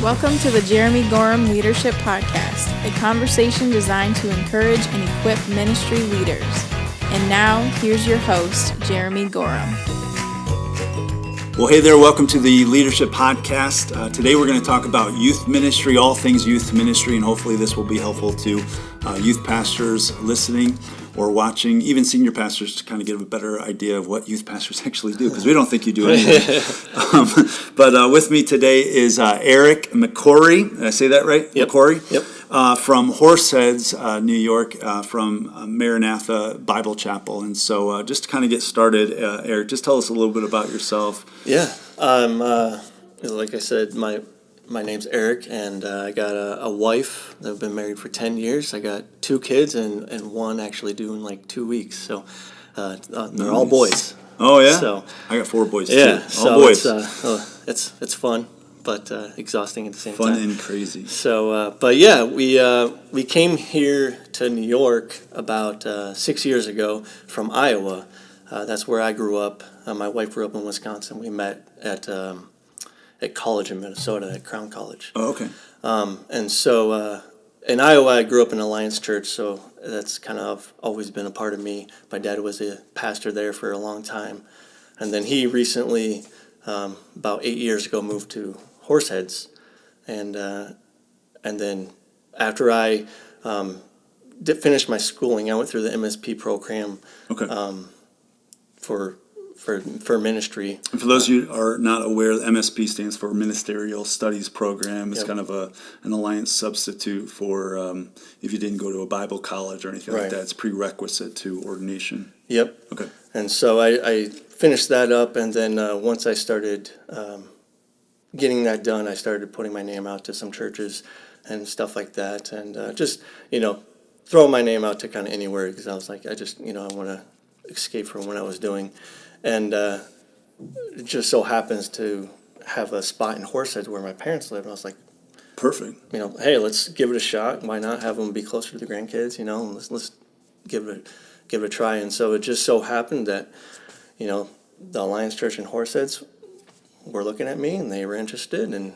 Welcome to the Jeremy Gorham Leadership Podcast, a conversation designed to encourage and equip ministry leaders. And now, here's your host, Jeremy Gorham. Well, hey there, welcome to the Leadership Podcast. Today we're going to talk about youth ministry, all things youth ministry, and hopefully this will be helpful to youth pastors listening or watching, even senior pastors, to kind of get a better idea of what youth pastors actually do, because we don't think you do anything. But with me today is Eric McCrorey. Did I say that right? Yep. McCrorey? Yep. From Horseheads, New York, from Maranatha Bible Chapel. And so just to kind of get started, Eric, just tell us a little bit about yourself. Yeah. Like I said, my name's Eric, and I got a wife that I've been married for 10 years. I got 2 kids, and one actually due in like 2 weeks. So they're all boys. Oh, yeah? So, I got 4 boys, yeah, too. All boys. It's fun, but exhausting at the same Fun time. and crazy. So, but yeah, we came here to New York about 6 years ago from Iowa. That's where I grew up. My wife grew up in Wisconsin. We met at college in Minnesota, at Crown College. Oh, okay. And so in Iowa, I grew up in Alliance Church, so that's kind of always been a part of me. My dad was a pastor there for a long time. And then he recently, about 8 years ago, moved to Horseheads. And then after I finished my schooling, I went through the MSP program. Okay. For ministry. And for those of you who are not aware, MSP stands for Ministerial Studies Program. It's Yep. kind of an alliance substitute for if you didn't go to a Bible college or anything like Right. that. It's prerequisite to ordination. Yep. Okay. And so I finished that up, and then once I started getting that done, I started putting my name out to some churches and stuff like that, and just, throwing my name out to kind of anywhere, because I was like, I want to escape from what I was doing. And it just so happens to have a spot in Horseheads where my parents live, and I was like, Perfect. hey, let's give it a shot. Why not have them be closer to the grandkids? And let's give it a try. And so it just so happened that the Alliance Church in Horseheads were looking at me, and they were interested, and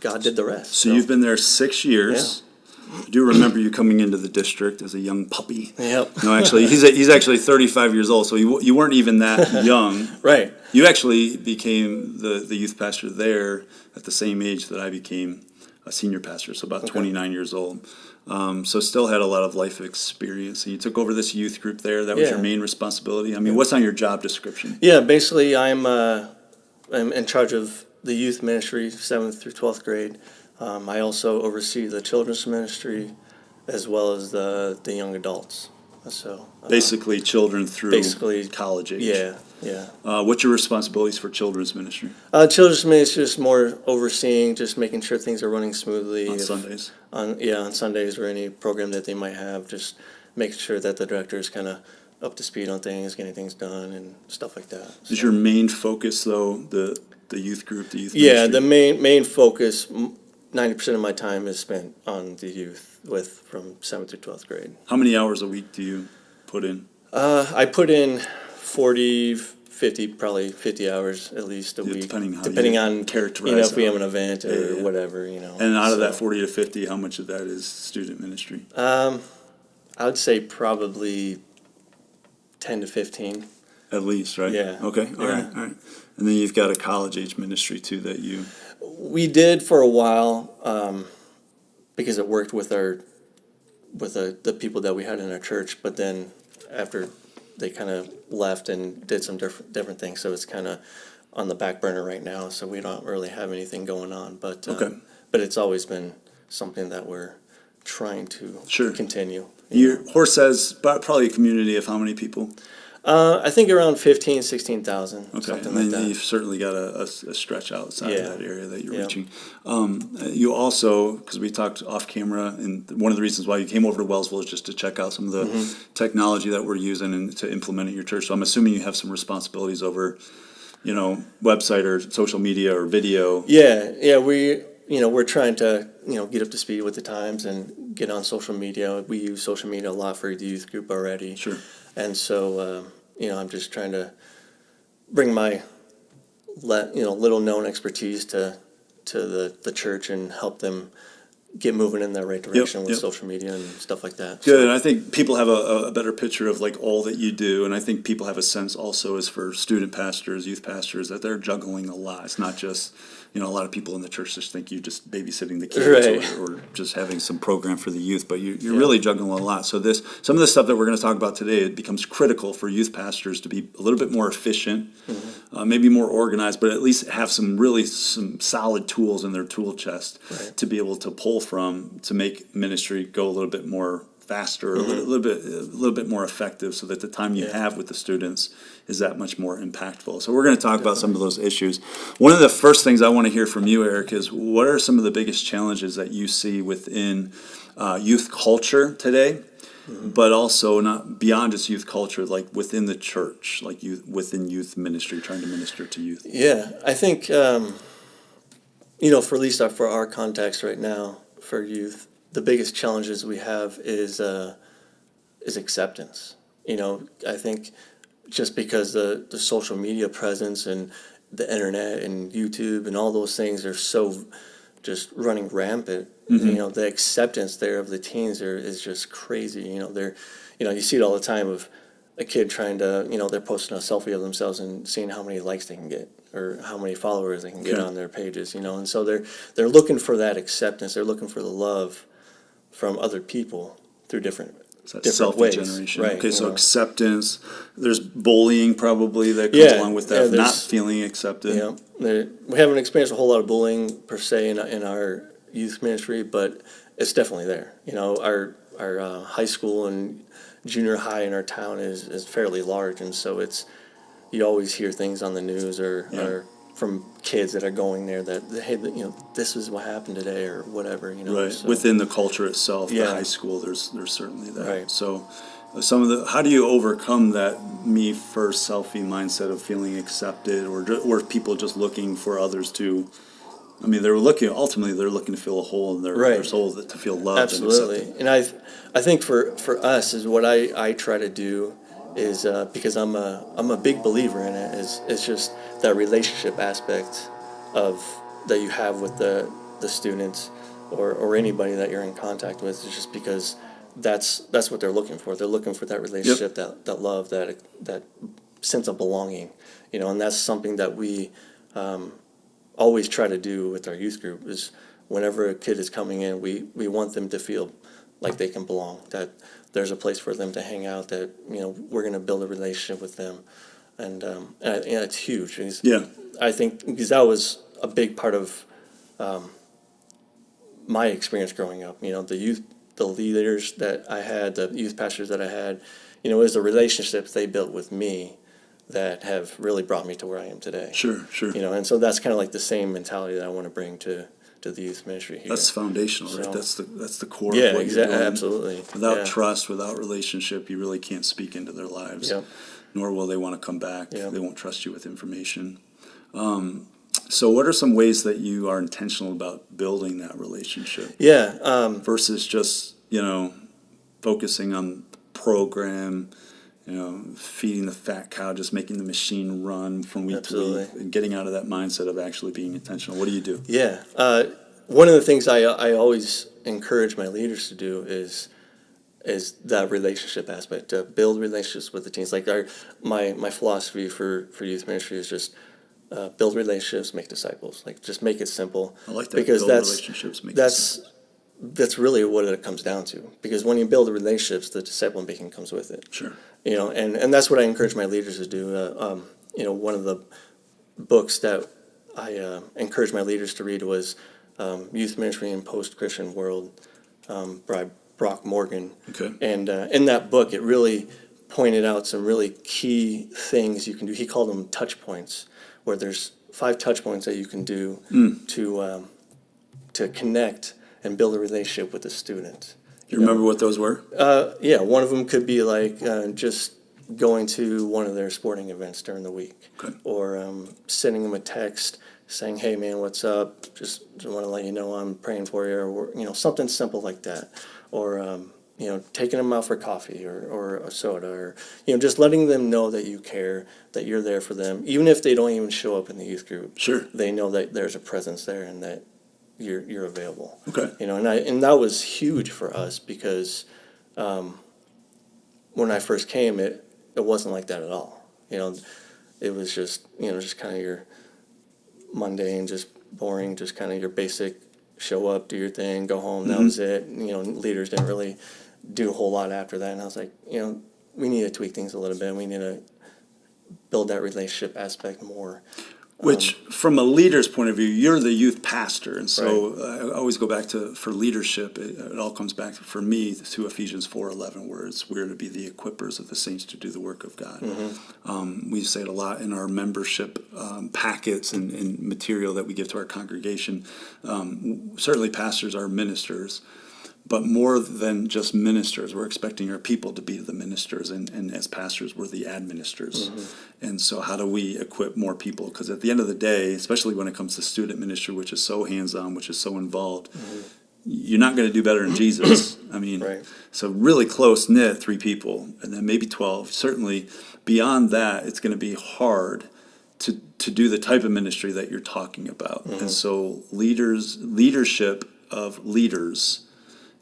God did the rest. So you've been there 6 years. Yeah. I do remember you coming into the district as a young puppy. Yep. No, actually, he's actually 35 years old, so you weren't even that young. Right. You actually became the youth pastor there at the same age that I became a senior pastor, so about 29 years old. So still had a lot of life experience. And you took over this youth group there. That was your main responsibility. I mean, what's on your job description? Yeah, basically I'm in charge of the youth ministry, 7th through 12th grade. I also oversee the children's ministry as well as the young adults. So Basically children through college age. Yeah. What's your responsibilities for children's ministry? Children's ministry is more overseeing, just making sure things are running smoothly. On Sundays? On Sundays or any program that they might have, just making sure that the director is kind of up to speed on things, getting things done and stuff like that. Is your main focus, though, the youth group, the youth Yeah, ministry? the main focus, 90% of my time is spent on the youth from 7th through 12th grade. How many hours a week do you put in? I put in 40, 50, probably 50 hours at least a week. Depending on characterize if we have an event or whatever, And out of that 40 to 50, how much of that is student ministry? I would say probably 10 to 15. At least, right? Yeah. Okay, all right. And then you've got a college-age ministry, too, that you... We did for a while because it worked with the people that we had in our church, but then after they kind of left and did some different things, so it's kind of on the back burner right now, so we don't really have anything going on. But but it's always been something that we're trying to continue. Your Horse has probably a community of how many people? I think around 15,000, 16,000, something like that. You've certainly got a stretch outside of that area that you're reaching. You also, because we talked off camera, and one of the reasons why you came over to Wellsville is just to check out some of the technology that we're using and to implement at your church. So I'm assuming you have some responsibilities over, website or social media or video. Yeah, we're trying to, get up to speed with the times and get on social media. We use social media a lot for the youth group already. Sure. And so, I'm just trying to bring my little known expertise to the church and help them get moving in that right direction with social media and stuff like that. Good. And I think people have a better picture of like all that you do. And I think people have a sense also as for student pastors, youth pastors, that they're juggling a lot. It's not just, a lot of people in the church just think you're just babysitting the kids or just having some program for the youth, but you're really juggling a lot. So some of the stuff that we're going to talk about today, it becomes critical for youth pastors to be a little bit more efficient, maybe more organized, but at least have some solid tools in their tool chest to be able to pull from to make ministry go a little bit more faster, a little bit more effective, so that the time you have with the students is that much more impactful. So we're going to talk about some of those issues. One of the first things I want to hear from you, Eric, is what are some of the biggest challenges that you see within youth culture today, but also not beyond just youth culture, like within the church, like within youth ministry, trying to minister to youth? Yeah, I think for at least for our context right now for youth, the biggest challenges we have is acceptance. I think just because the social media presence and the internet and YouTube and all those things are so just running rampant. The acceptance there of the teens is just crazy. You see it all the time of a kid trying to, they're posting a selfie of themselves and seeing how many likes they can get or how many followers they can get on their pages. And so they're looking for that acceptance. They're looking for the love from other people through different ways. Generation. Right, okay, so acceptance. There's bullying probably that comes along with that, not feeling accepted. We haven't experienced a whole lot of bullying per se in our youth ministry, but it's definitely there. Our high school and junior high in our town is fairly large, and so you always hear things on the news or from kids that are going there that, hey, this is what happened today or whatever, Right. So. Within the culture itself, the high school, there's certainly that. Right. So how do you overcome that me first selfie mindset of feeling accepted or people just looking for others to, they're looking to fill a hole in their soul, to feel loved. Absolutely. And I think for us is what I try to do is because I'm a big believer in it is just that relationship aspect of that you have with the students or anybody that you're in contact with. Is just because that's what they're looking for. They're looking for that relationship, that love, that sense of belonging, and that's something that we always try to do with our youth group. Is whenever a kid is coming in, we want them to feel like they can belong, that there's a place for them to hang out, that we're going to build a relationship with them, and it's huge. I think because that was a big part of my experience growing up. The leaders that I had, the youth pastors that I had, it was the relationships they built with me that have really brought me to where I am today. Sure. And so that's kind of like the same mentality that I want to bring to the youth ministry here. That's foundational, right? That's the core of what exactly, you're doing. Absolutely. Without trust, without relationship, you really can't speak into their lives. Nor will they want to come back. They won't trust you with information. So what are some ways that you are intentional about building that relationship? Versus just, focusing on the program, feeding the fat cow, just making the machine run from week to week, and getting out of that mindset of actually being intentional. What do you do? One of the things I always encourage my leaders to do is that relationship aspect, to build relationships with the teens. Like my philosophy for youth ministry is just build relationships, make disciples. Like just make it simple. I like that. Because build relationships, make disciples. That's really what it comes down to. Because when you build relationships, the disciple making comes with it. Sure. And that's what I encourage my leaders to do. One of the books that I encouraged my leaders to read was Youth Ministry in Post-Christian World by Brock Morgan. Okay. And in that book, it really pointed out some really key things you can do. He called them touch points, where there's 5 touch points that you can do to connect and build a relationship with the student. Do you remember what those were? One of them could be like just going to one of their sporting events during the week, or sending them a text saying, "Hey man, what's up? Just want to let you know I'm praying for you," or something simple like that. Or taking them out for coffee or a soda, or just letting them know that you care, that you're there for them, even if they don't even show up in the youth group. Sure. They know that there's a presence there and that you're available. Okay. And that was huge for us because when I first came, it wasn't like that at all. It was just just kind of your mundane, just boring, just kind of your basic show up, do your thing, go home. That was it. Leaders didn't really do a whole lot after that. And I was like, we need to tweak things a little bit. We need to build that relationship aspect more. Which, from a leader's point of view, you're the youth pastor, and so Right. I always go back to, for leadership, it all comes back, for me, to Ephesians 4:11, where we're to be the equippers of the saints to do the work of God. We say it a lot in our membership packets and material that we give to our congregation. Certainly pastors are ministers, but more than just ministers, we're expecting our people to be the ministers, and as pastors, we're the administrators. And so how do we equip more people? Because at the end of the day, especially when it comes to student ministry, which is so hands-on, which is so involved, you're not going to do better than Jesus. I mean, Right. So really close-knit 3 people, and then maybe 12. Certainly beyond that, it's going to be hard to do the type of ministry that you're talking about. And so leadership of leaders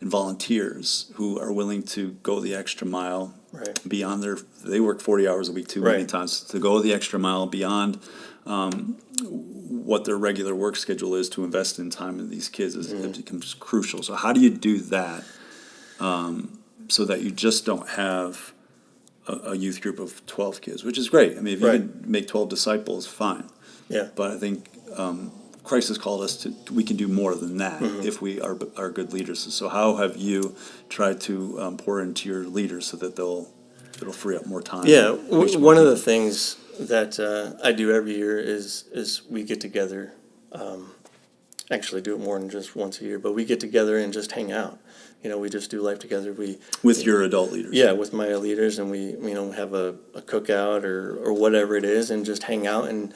and volunteers who are willing to go the extra mile Right. beyond they work 40 hours a week too many Right. times, to go the extra mile beyond what their regular work schedule is, to invest in time in these kids it becomes crucial. So how do you do that so that you just don't have a youth group of 12 kids, which is great. I mean, if you Right. can make 12 disciples, fine. Yeah. But I think Christ has called us to, we can do more than that if we are good leaders. So how have you tried to pour into your leaders so that it'll free up more time? Yeah, and reach more one of the people? things that I do every year is we get together. Actually, do it more than just once a year, but we get together and just hang out. We just do life together. With your adult leaders. Yeah, with my leaders, and we have a cookout or whatever it is, and just hang out, and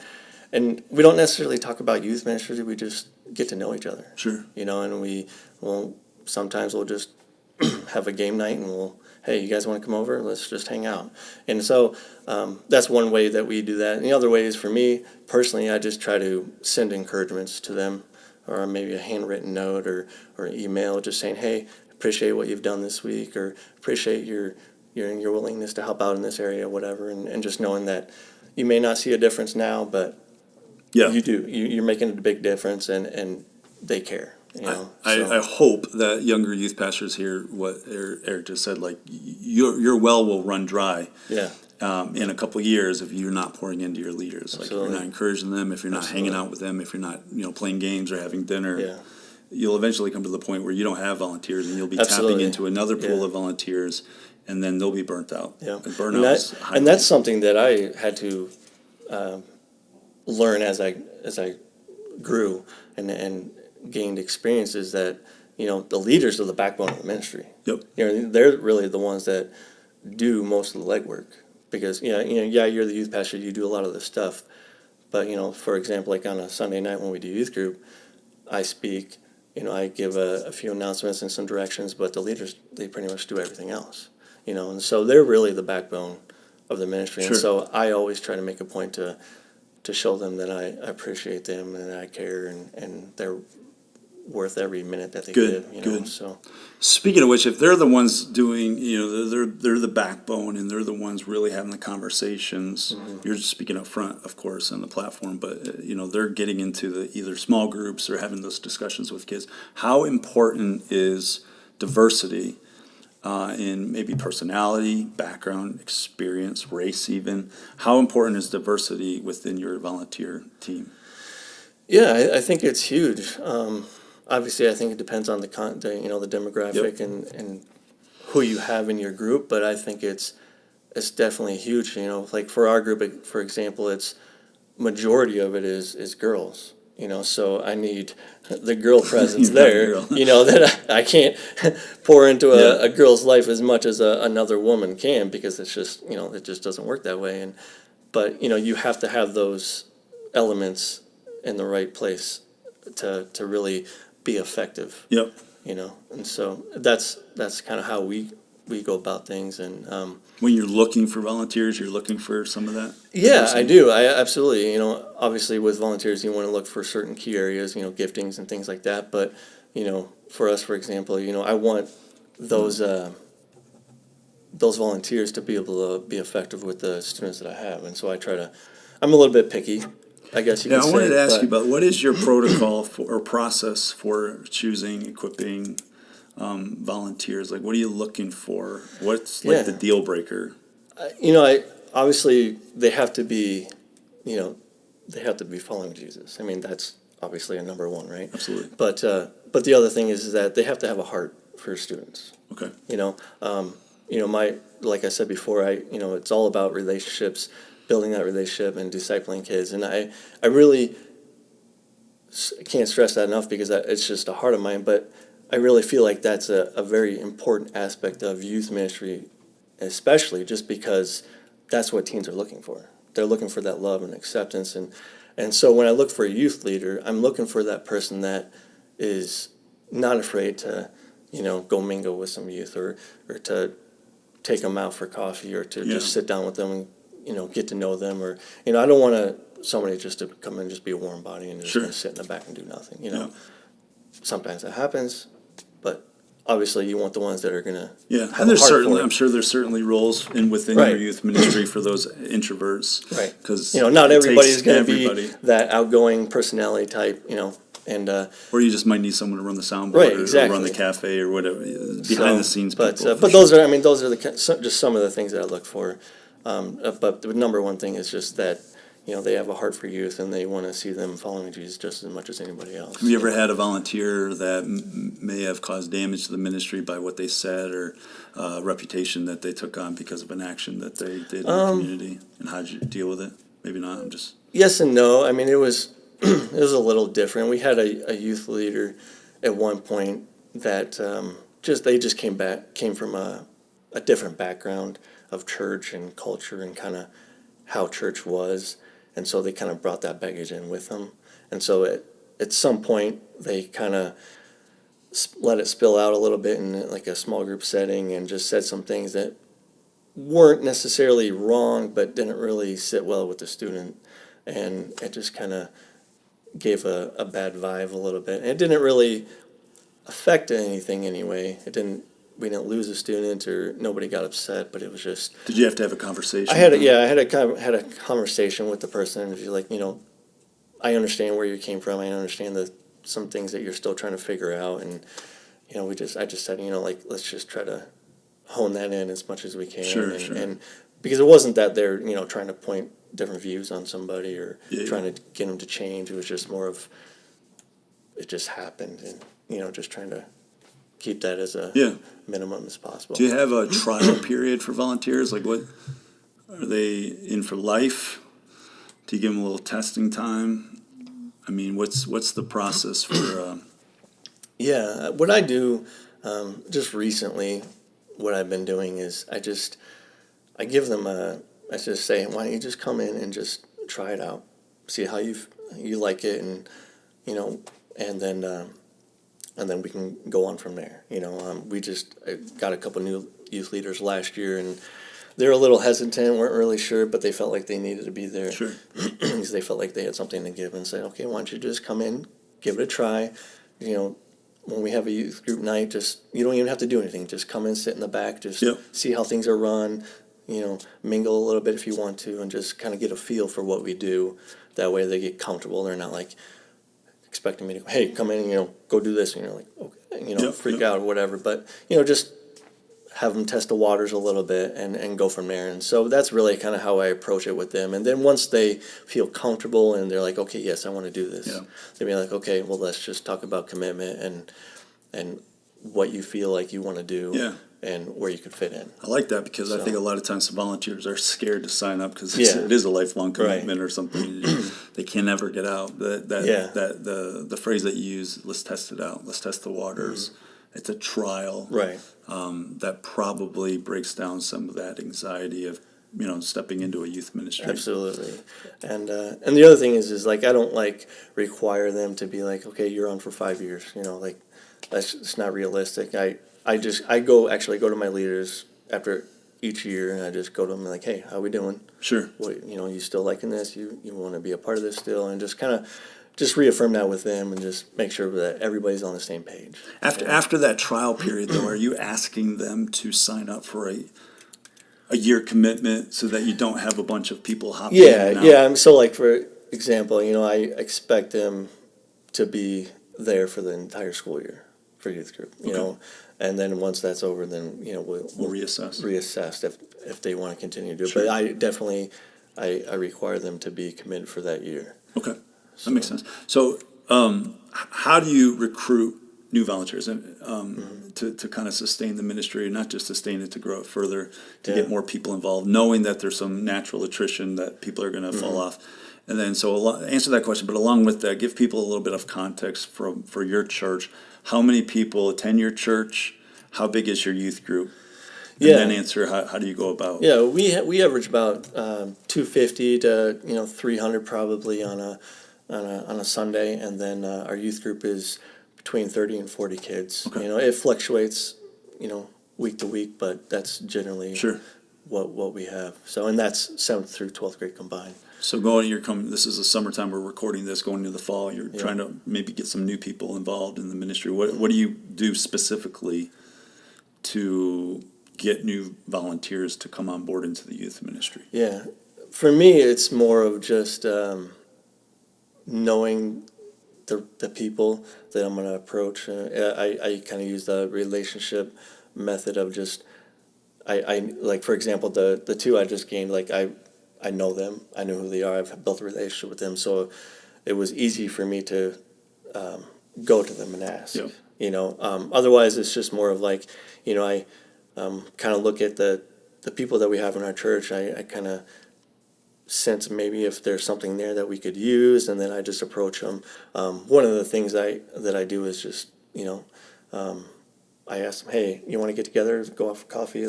we don't necessarily talk about youth ministry. We just get to know each other. Sure. And sometimes we'll just have a game night, and hey, you guys want to come over? Let's just hang out. And so that's one way that we do that. And the other way is, for me personally, I just try to send encouragements to them, or maybe a handwritten note or email, just saying, hey, appreciate what you've done this week, or appreciate your willingness to help out in this area, whatever, and just knowing that you may not see a difference now, but Yeah. you do. You're making a big difference, and they care. I hope that younger youth pastors hear what Eric just said. Like, your well will run dry. Yeah. In a couple of years, if you're not pouring into your leaders, like if Absolutely. you're not encouraging them, if you're not hanging out with them, if you're not playing games or having dinner, Yeah. you'll eventually come to the point where you don't have volunteers, and you'll be Absolutely. tapping into another pool Yeah. of volunteers, and then they'll be burnt out. Yeah, And burnout is high. and that's something that I had to learn as I grew and gained experiences, that the leaders are the backbone of the ministry. Yep. They're really the ones that do most of the legwork, because you're the youth pastor, you do a lot of this stuff, but for example, like on a Sunday night when we do youth group, I speak. I give a few announcements and some directions, but the leaders, they pretty much do everything else. And so they're really the backbone of the ministry. Sure. And so I always try to make a point to show them that I appreciate them and that I care, and they're worth every minute that they Good, give. good. So Speaking of which, if they're the ones doing, they're the backbone, and they're the ones really having the conversations. You're just speaking up front, of course, on the platform, but they're getting into the either small groups or having those discussions with kids. How important is diversity in maybe personality, background, experience, race, even? How important is diversity within your volunteer team? yeah, I think it's huge. Obviously, I think it depends on the the demographic and who you have in your group, but I think it's definitely huge. Like for our group, for example, it's majority of it is girls. So I need the girl presence there. That I can't pour into a girl's life as much as another woman can, because it's just it just doesn't work that way. But you have to have those elements in the right place to really be effective. Yep. and so that's kind of how we go about things. And When you're looking for volunteers, you're looking for some of that? yeah, I do. I absolutely, obviously with volunteers, you want to look for certain key areas, giftings and things like that. But, for us, for example, I want those volunteers to be able to be effective with the students that I have. And so I'm a little bit picky, I guess you could say. I wanted to ask you about what is your protocol or process for choosing, equipping volunteers? Like, what are you looking for? What's the deal breaker? Obviously they have to be, following Jesus. I mean, that's obviously a number one, right? Absolutely. But the other thing is that they have to have a heart for students. Okay. Like I said before, it's all about relationships, building that relationship and discipling kids. And I really can't stress that enough because it's just a heart of mine. But I really feel like that's a very important aspect of youth ministry, especially just because that's what teens are looking for. They're looking for that love and acceptance. And so when I look for a youth leader, I'm looking for that person that is not afraid to, go mingle with some youth or to take them out for coffee or to just sit down with them and, get to know them. Or, I don't want somebody just to come and just be a warm body and just Sure. gonna sit in the back and do nothing, Sometimes that happens, but obviously you want the ones that are gonna have and a heart for it. I'm sure there's certainly roles within Right. your youth ministry for those introverts. Right. Because not everybody's going to be that outgoing personality type, and or you just might need someone to run the soundboard Right, or exactly. run the cafe or whatever, behind the scenes But people. but those are just some of the things that I look for. But the number one thing is just that they have a heart for youth and they want to see them following Jesus just as much as anybody else. Have you ever had a volunteer that may have caused damage to the ministry by what they said or reputation that they took on because of an action that they did in the community? And how did you deal with it? Maybe not. I'm just Yes and no. I mean, it was it was a little different. We had a youth leader at one point that they just came from a different background of church and culture and kind of how church was, and so they kind of brought that baggage in with them. And so at some point they kind of let it spill out a little bit in like a small group setting and just said some things that weren't necessarily wrong but didn't really sit well with the student, and it just kind of gave a bad vibe a little bit. And it didn't really affect anything anyway. We didn't lose a student or nobody got upset, but it was just. Did you have to have a conversation? I had a conversation with the person. If you're like, I understand where you came from. I understand some things that you're still trying to figure out, and I just said, let's just try to hone that in as much as we can. Sure. And because it wasn't that they're trying to point different views on somebody or trying to get them to change. It was just more of it just happened, and just trying to keep that as a minimum as possible. Do you have a trial period for volunteers? Like, what are they in for life? Do you give them a little testing time? I mean, what's the process for? What I do just recently, what I've been doing is I give them I just say, why don't you just come in and just try it out, see how you like it, and and then we can go on from there. We just got a couple new youth leaders last year, and they're a little hesitant, weren't really sure, but they felt like they needed to be there. Sure. Because they felt like they had something to give, and said, okay, why don't you just come in, give it a try. When we have a youth group night, you don't even have to do anything. Just come in, sit in the back, just see how things are run, mingle a little bit if you want to, and just kind of get a feel for what we do. That way they get comfortable. They're not like expecting me to go, hey, come in and, go do this. And you're like, okay, freak out or whatever. But, just have them test the waters a little bit and go from there. And so that's really kind of how I approach it with them. And then once they feel comfortable and they're like, okay, yes, I want to do this. They'll be like, okay, well, let's just talk about commitment and what you feel like you want to do. And where you could fit in. I like that because I think a lot of times volunteers are scared to sign up because it is a lifelong commitment or something. They can never get out. The phrase that you use, let's test it out, let's test the waters. It's a trial. Right. That probably breaks down some of that anxiety of stepping into a youth ministry. Absolutely. And the other thing is like, I don't like require them to be like, okay, you're on for 5 years, like it's not realistic. I go to my leaders after each year, and I just go to them like, hey, how we doing? Sure. What, you still liking this? You want to be a part of this still? And just kind of just reaffirm that with them and just make sure that everybody's on the same page. After that trial period, though, are you asking them to sign up for a year commitment so that you don't have a bunch of people hopping in and out? Yeah. So, like, for example, I expect them to be there for the entire school year for youth group, and then once that's over, then, we'll reassess if they want to continue to do it. Sure. But I definitely, I require them to be committed for that year. Okay. That makes sense. So, how do you recruit new volunteers to kind of sustain the ministry, not just sustain it, to grow it further, to get more people involved, knowing that there's some natural attrition that people are going to fall off? And then, answer that question, but along with that, give people a little bit of context for your church. How many people attend your church? How big is your youth group? And then answer, how do you go about? Yeah, we average about 250 to 300 probably on a Sunday, and then our youth group is between 30 and 40 kids. Okay. It fluctuates, week to week, but that's generally what we have. So, and that's 7th through 12th grade combined. So this is the summertime, we're recording this, going into the fall, you're trying to maybe get some new people involved in the ministry. What do you do specifically to get new volunteers to come on board into the youth ministry? Yeah, for me, it's more of just knowing the people that I'm going to approach. I kind of use the relationship method of just, I like, for example, the two I just gained, like, I know them, I know who they are, I've built a relationship with them, so it was easy for me to go to them and ask. Yep. Otherwise it's just more of like, I kind of look at the people that we have in our church. I kind of sense maybe if there's something there that we could use, and then I just approach them. One of the things that I do is just, I ask them, hey, you want to get together, go out for coffee,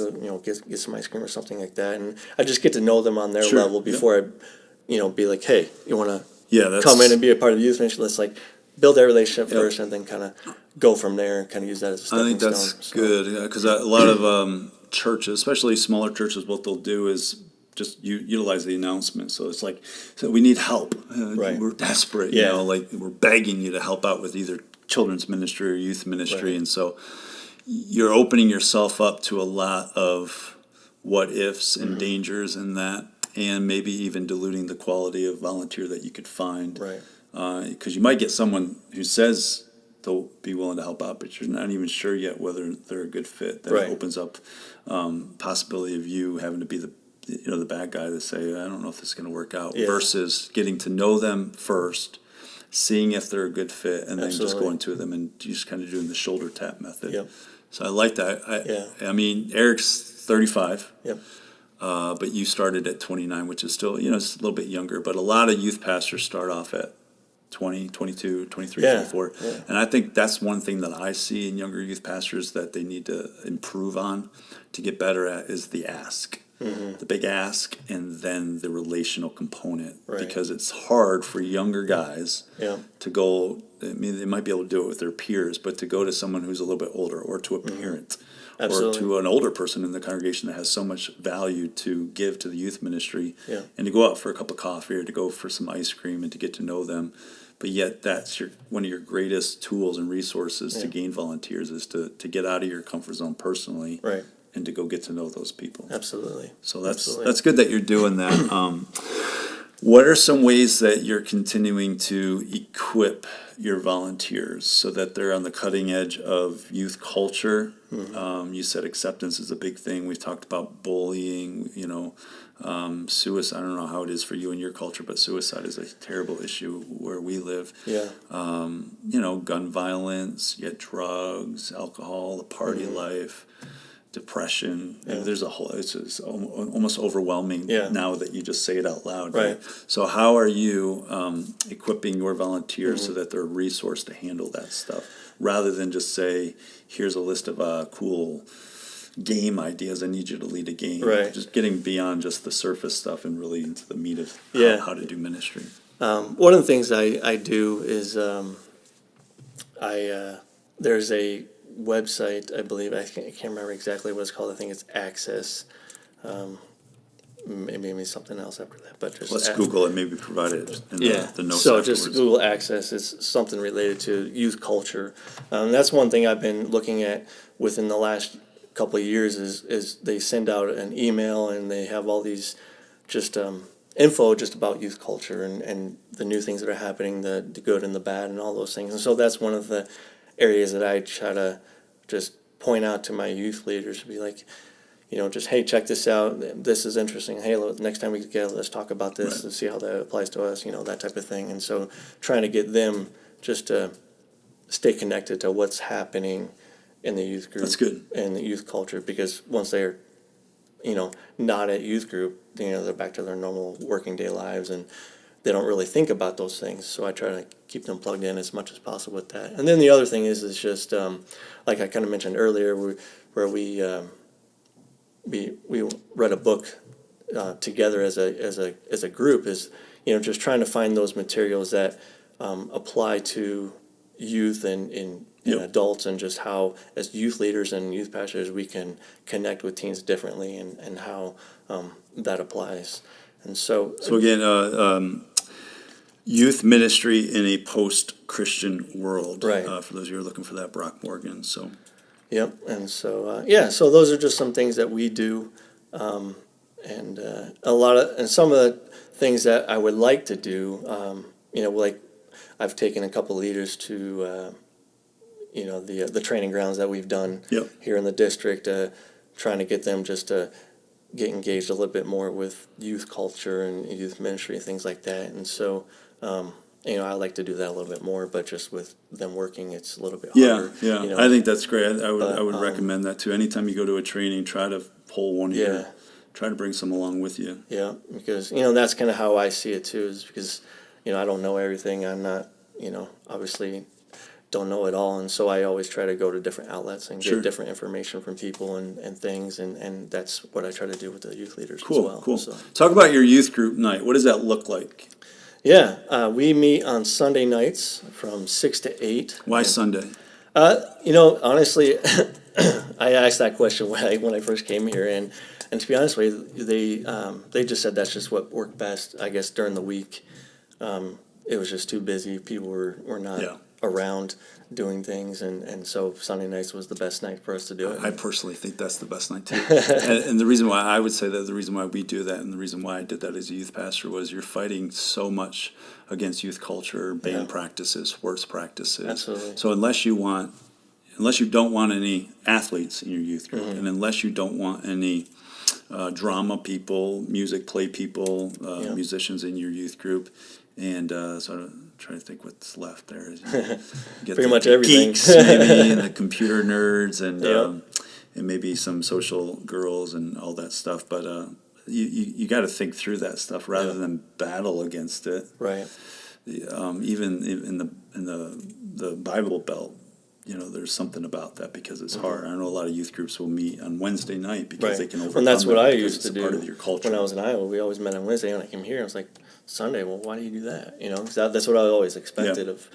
get some ice cream or something like that, and I just get to know them on their level before I, be like, hey, you want to come in and be a part of the youth ministry? Let's like build that relationship first, and then kind of go from there and kind of use that as a stepping stone. I think that's good, because a lot of churches, especially smaller churches, what they'll do is just utilize the announcement. So it's like, we need help. We're desperate, like we're begging you to help out with either children's ministry or youth ministry, and so you're opening yourself up to a lot of what ifs and dangers in that, and maybe even diluting the quality of volunteer that you could find. Right. Because you might get someone who says they'll be willing to help out, but you're not even sure yet whether they're a good fit. That opens up possibility of you having to be the bad guy to say, I don't know if this is going to work out, versus getting to know them first, seeing if they're a good fit, and then just going to them and just kind of doing the shoulder tap method. Yep. So I like that. I mean, Eric's 35. Yep. But you started at 29, which is still, it's a little bit younger. But a lot of youth pastors start off at 20, 22, 23, 24. Yeah. And I think that's one thing that I see in younger youth pastors that they need to improve on to get better at is the ask. The big ask, and then the relational component, because it's hard for younger guys to go. I mean, they might be able to do it with their peers, but to go to someone who's a little bit older, or to a parent, or to an older person in the congregation that has so much value to give to the youth ministry, and to go out for a cup of coffee or to go for some ice cream and to get to know them. But yet that's one of your greatest tools and resources to gain volunteers is to get out of your comfort zone personally. Right. And to go get to know those people. Absolutely. So that's good that you're doing that. What are some ways that you're continuing to equip your volunteers so that they're on the cutting edge of youth culture? You said acceptance is a big thing. We've talked about bullying, suicide. I don't know how it is for you in your culture, but suicide is a terrible issue where we live. Yeah. Gun violence, yet drugs, alcohol, the party life. Depression. There's it's almost overwhelming now that you just say it out loud. Right. So how are you equipping your volunteers so that they're a resource to handle that stuff, rather than just say, here's a list of cool game ideas. I need you to lead a game. Right. Just getting beyond just the surface stuff and really into the meat of how to do ministry. One of the things I do is there's a website, I believe, I can't remember exactly what it's called. I think it's Access. Maybe something else after that, but just Let's Google it. Maybe provide it in the notes. So afterwards. just Google Access is something related to youth culture. That's one thing I've been looking at within the last couple of years is they send out an email and they have all these just info just about youth culture and the new things that are happening, the good and the bad and all those things. And so that's one of the areas that I try to just point out to my youth leaders, to be like, just, hey, check this out. This is interesting. Hey, next time we get, let's talk about this and see how that applies to us, that type of thing. And so trying to get them just to stay connected to what's happening in the youth group. That's good. And the youth culture, because once they're, not at youth group, they're back to their normal working day lives and they don't really think about those things. So I try to keep them plugged in as much as possible with that. And then the other thing is just, like I kind of mentioned earlier, where we read a book together as a group, is just trying to find those materials that apply to youth and adults, and just how as youth leaders and youth pastors we can connect with teens differently and how that applies. And so again, youth ministry in a post-Christian world. Right. For those of you who are looking for that, Brock Morgan. So. Yep, and so so those are just some things that we do, and some of the things that I would like to do. Like I've taken a couple leaders to, the training grounds that we've done here in the district, trying to get them just to get engaged a little bit more with youth culture and youth ministry and things like that. And so. I like to do that a little bit more, but just with them working, it's a little bit harder. Yeah. I think that's great. I would recommend that too. Anytime you go to a training, try to pull one here. Try to bring some along with you. Yeah, because that's kind of how I see it too. Is because I don't know everything. I'm not obviously don't know it all, and so I always try to go to different outlets and get different information from people and things, and that's what I try to do with the youth leaders as well. Cool. So. Talk about your youth group night. What does that look like? Yeah, we meet on Sunday nights from 6 to 8. Why Sunday? Honestly, I asked that question when I first came here, and to be honest with you, they just said that's just what worked best. I guess during the week, it was just too busy. People were not around doing things, and so Sunday nights was the best night for us to do it. I personally think that's the best night too. and the reason why I would say that, the reason why we do that, and the reason why I did that as a youth pastor, was you're fighting so much against youth culture, band practices, sports practices. Absolutely. So unless you don't want any athletes in your youth group, and unless you don't want any drama people, music play people, musicians in your youth group, and so I'm trying to think what's left there. Get pretty much everything. Geeks, maybe, and the computer nerds, and maybe some social girls and all that stuff. But you got to think through that stuff rather than battle against it. Right. Even in the Bible Belt, there's something about that because it's hard. I know a lot of youth groups will meet on Wednesday night because they can overcome. And that's what I because used to do part of your culture. when I was in Iowa. We always met on Wednesday, and I came here. I was like, Sunday. Well, why do you do that? 'Cause that's what I always expected of.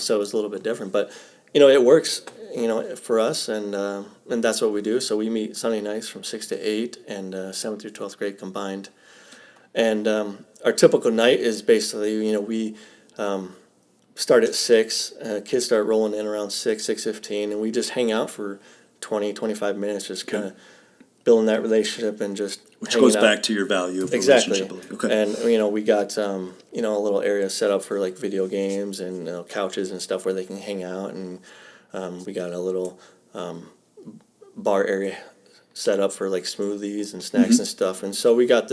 So it was a little bit different, but it works. For us, and that's what we do. So we meet Sunday nights from 6 to 8, and 7th through 12th grade combined. And our typical night is basically, we start at 6. Kids start rolling in around 6:15, and we just hang out for 20, 25 minutes, just kind of building that relationship and just which goes back to your value of relationship. Okay. And we got a little area set up for like video games and couches and stuff where they can hang out, and we got a little bar area set up for like smoothies and snacks and stuff. And so we got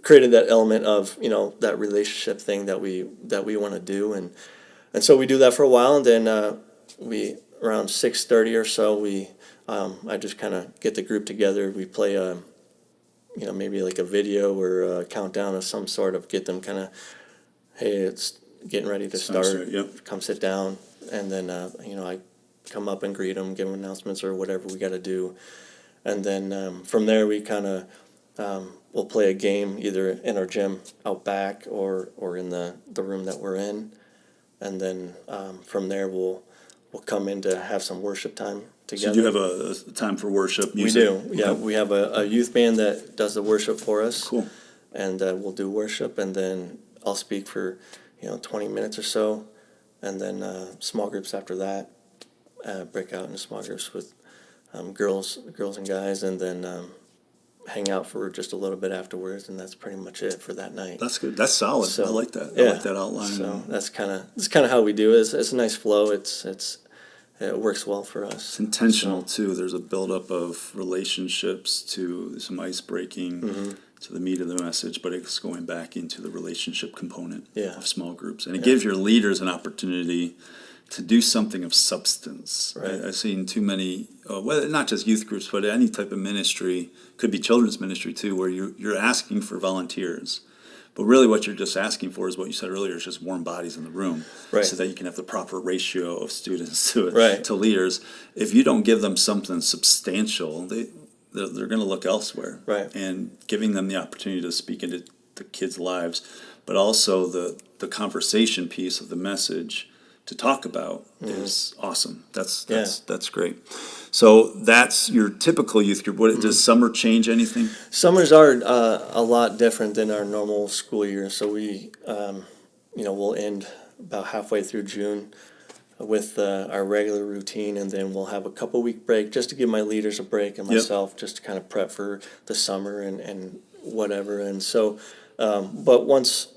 created that element of that relationship thing that we want to do, and so we do that for a while, and then we around 6:30 or so I just kind of get the group together. We play maybe like a video or a countdown of some sort, of get them kind of, hey, it's getting ready to start. Come sit down, and then I come up and greet them, give them announcements or whatever we got to do, And then from there we kind of we'll play a game either in our gym out back or in the room that we're in. And then from there we'll come in to have some worship time together. So you have a time for worship music? We do, yeah. We have a youth band that does the worship for us. Cool. And we'll do worship, and then I'll speak for 20 minutes or so, and then small groups after that. Break out into small groups with girls and guys, and then hang out for just a little bit afterwards, and that's pretty much it for that night. That's good. That's solid. So, I like that. yeah. I like that outline. So that's kind of how we do it. It's a nice flow. It works well for us. It's intentional too. There's a buildup of relationships to some ice breaking to the meat of the message, but it's going back into the relationship component of small groups, and it gives your leaders an opportunity to do something of substance. Right. I've seen too many, well, not just youth groups, but any type of ministry, could be children's ministry too, where you're asking for volunteers. But really what you're just asking for is what you said earlier, is just warm bodies in the room, so that you can have the proper ratio of students to leaders. If you don't give them something substantial, they're going to look elsewhere. Right. And giving them the opportunity to speak into the kids' lives, but also the conversation piece of the message to talk about is awesome. That's great. So that's your typical youth group. Does summer change anything? Summers are a lot different than our normal school year. So we, we'll end about halfway through June with our regular routine, and then we'll have a couple week break just to give my leaders a break and myself just to kind of prep for the summer and whatever. And so, but once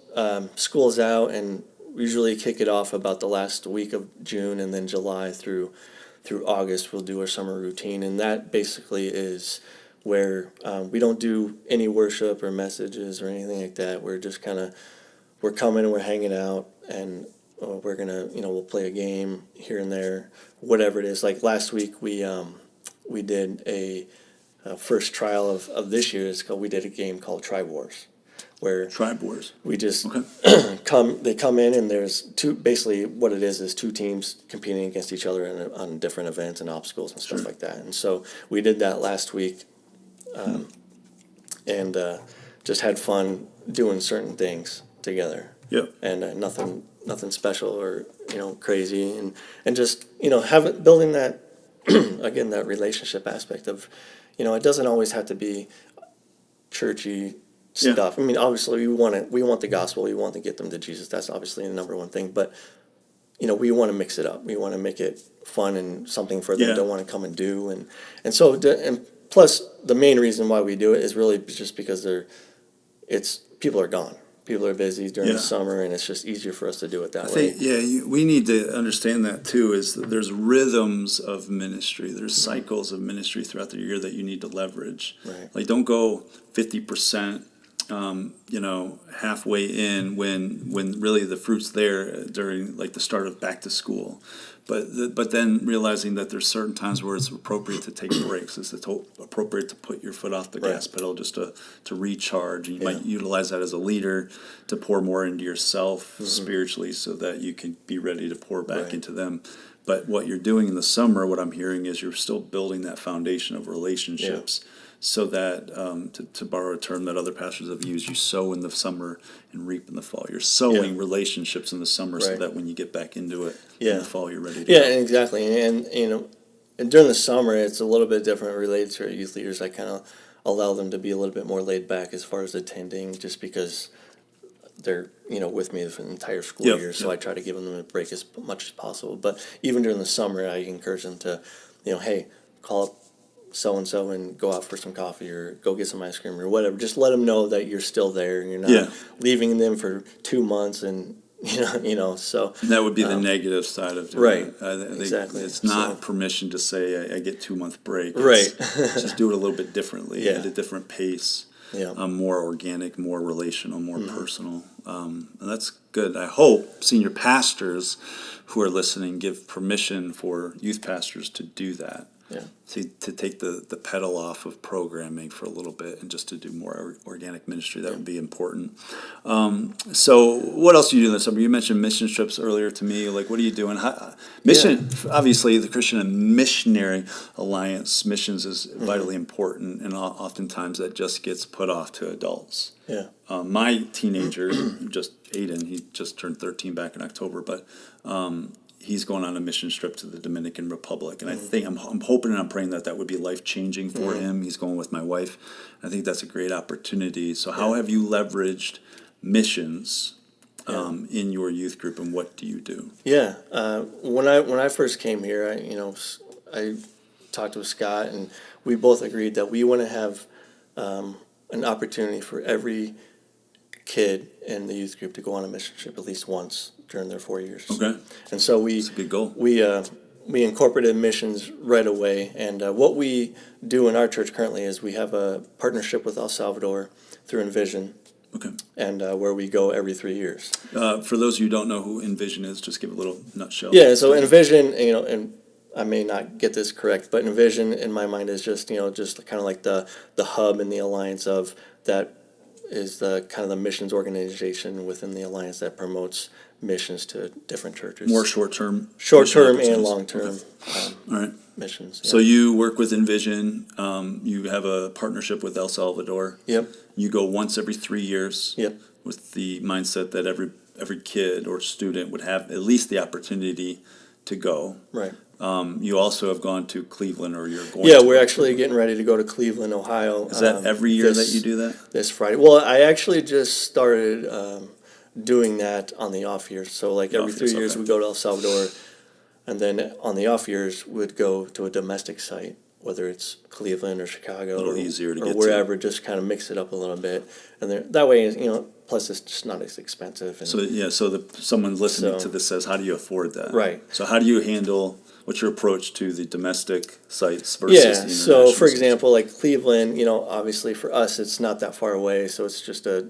school's out, and we usually kick it off about the last week of June, and then July through August we'll do our summer routine, and that basically is where we don't do any worship or messages or anything like that. We're just we're coming and we're hanging out, and we're gonna we'll play a game here and there, whatever it is. Like last week we did a first trial of this year. We did a game called Tribe Wars, where Tribe Wars. We just they come in, and there's basically what it is two teams competing against each other on different events and obstacles and stuff like that. And so we did that last week, and just had fun doing certain things together. Yep. And nothing special or crazy, and just building that again, that relationship aspect of it doesn't always have to be churchy stuff. I mean, obviously we want the gospel, we want to get them to Jesus. That's obviously the number one thing, but we want to mix it up. We want to make it fun and something for them to want to come and do, and so and plus the main reason why we do it is really just because people are gone. People are busy during the summer, and it's just easier for us to do it that way. I think, we need to understand that too, is that there's rhythms of ministry. There's cycles of ministry throughout the year that you need to leverage. Right. Like, don't go 50%, halfway in when really the fruit's there during like the start of back to school. But then realizing that there's certain times where it's appropriate to take breaks. It's appropriate to put your foot off the gas pedal just to recharge. And you might utilize that as a leader to pour more into yourself spiritually, so that you can be ready to pour back into them. But what you're doing in the summer, what I'm hearing, is you're still building that foundation of relationships. So that, to borrow a term that other pastors have used, you sow in the summer and reap in the fall. You're sowing relationships in the summer, so that when you get back into it in the fall, you're ready to go. Exactly. And during the summer, it's a little bit different related to our youth leaders. I kind of allow them to be a little bit more laid back as far as attending, just because they're with me for the entire school year. So I try to give them a break as much as possible. But even during the summer, I encourage them to, hey, call up so-and-so and go out for some coffee or go get some ice cream or whatever. Just let them know that you're still there and you're not leaving them for 2 months, and so. And that would be the negative side of doing it. Exactly. It's not permission to say I get 2 month break. Just do it a little bit differently at a different pace. More organic, more relational, more personal. And that's good. I hope senior pastors who are listening give permission for youth pastors to do that. to take the pedal off of programming for a little bit and just to do more organic ministry. That would be important. So what else do you do in the summer? You mentioned mission trips earlier to me. Like, what are you doing? Obviously, the Christian and Missionary Alliance, missions is vitally important, and oftentimes that just gets put off to adults. Yeah. My teenager, Aiden, he just turned 13 back in October, but he's going on a mission trip to the Dominican Republic, and I think I'm hoping and I'm praying that would be life changing for him. He's going with my wife. I think that's a great opportunity. So, how have you leveraged missions in your youth group, and what do you do? Yeah, when I first came here, I talked with Scott, and we both agreed that we want to have an opportunity for every kid in the youth group to go on a mission trip at least once during their 4 years. Okay. And so That's a good goal. We incorporated missions right away. And what we do in our church currently is we have a partnership with El Salvador through Envision. Okay. And where we go every 3 years. For those of you who don't know who Envision is, just give a little nutshell. Yeah, so Envision, and I may not get this correct, but Envision in my mind is just kind of like the hub in the alliance of that is the kind of the missions organization within the alliance that promotes missions to different churches. More short-term and long-term All right. missions. So you work with Envision. You have a partnership with El Salvador. Yep. You go once every 3 years. Yep. With the mindset that every kid or student would have at least the opportunity to go. Right. You also have gone to Cleveland, or you're going. Yeah, to we're actually getting ready to go to Cleveland, Ohio. Is that every year that you do that? This Friday. Well, I actually just started doing that on the off years. So like every 3 years okay. we go to El Salvador, and then on the off years we'd go to a domestic site, whether it's Cleveland or Chicago, A little easier to or get to. wherever. Just kind of mix it up a little bit, and that way, plus it's just not as expensive. And So someone listening So- to this says, how do you afford that? Right. So how do you handle? What's your approach to the domestic sites versus the international? So for sites? example, like Cleveland, obviously for us it's not that far away, so it's just a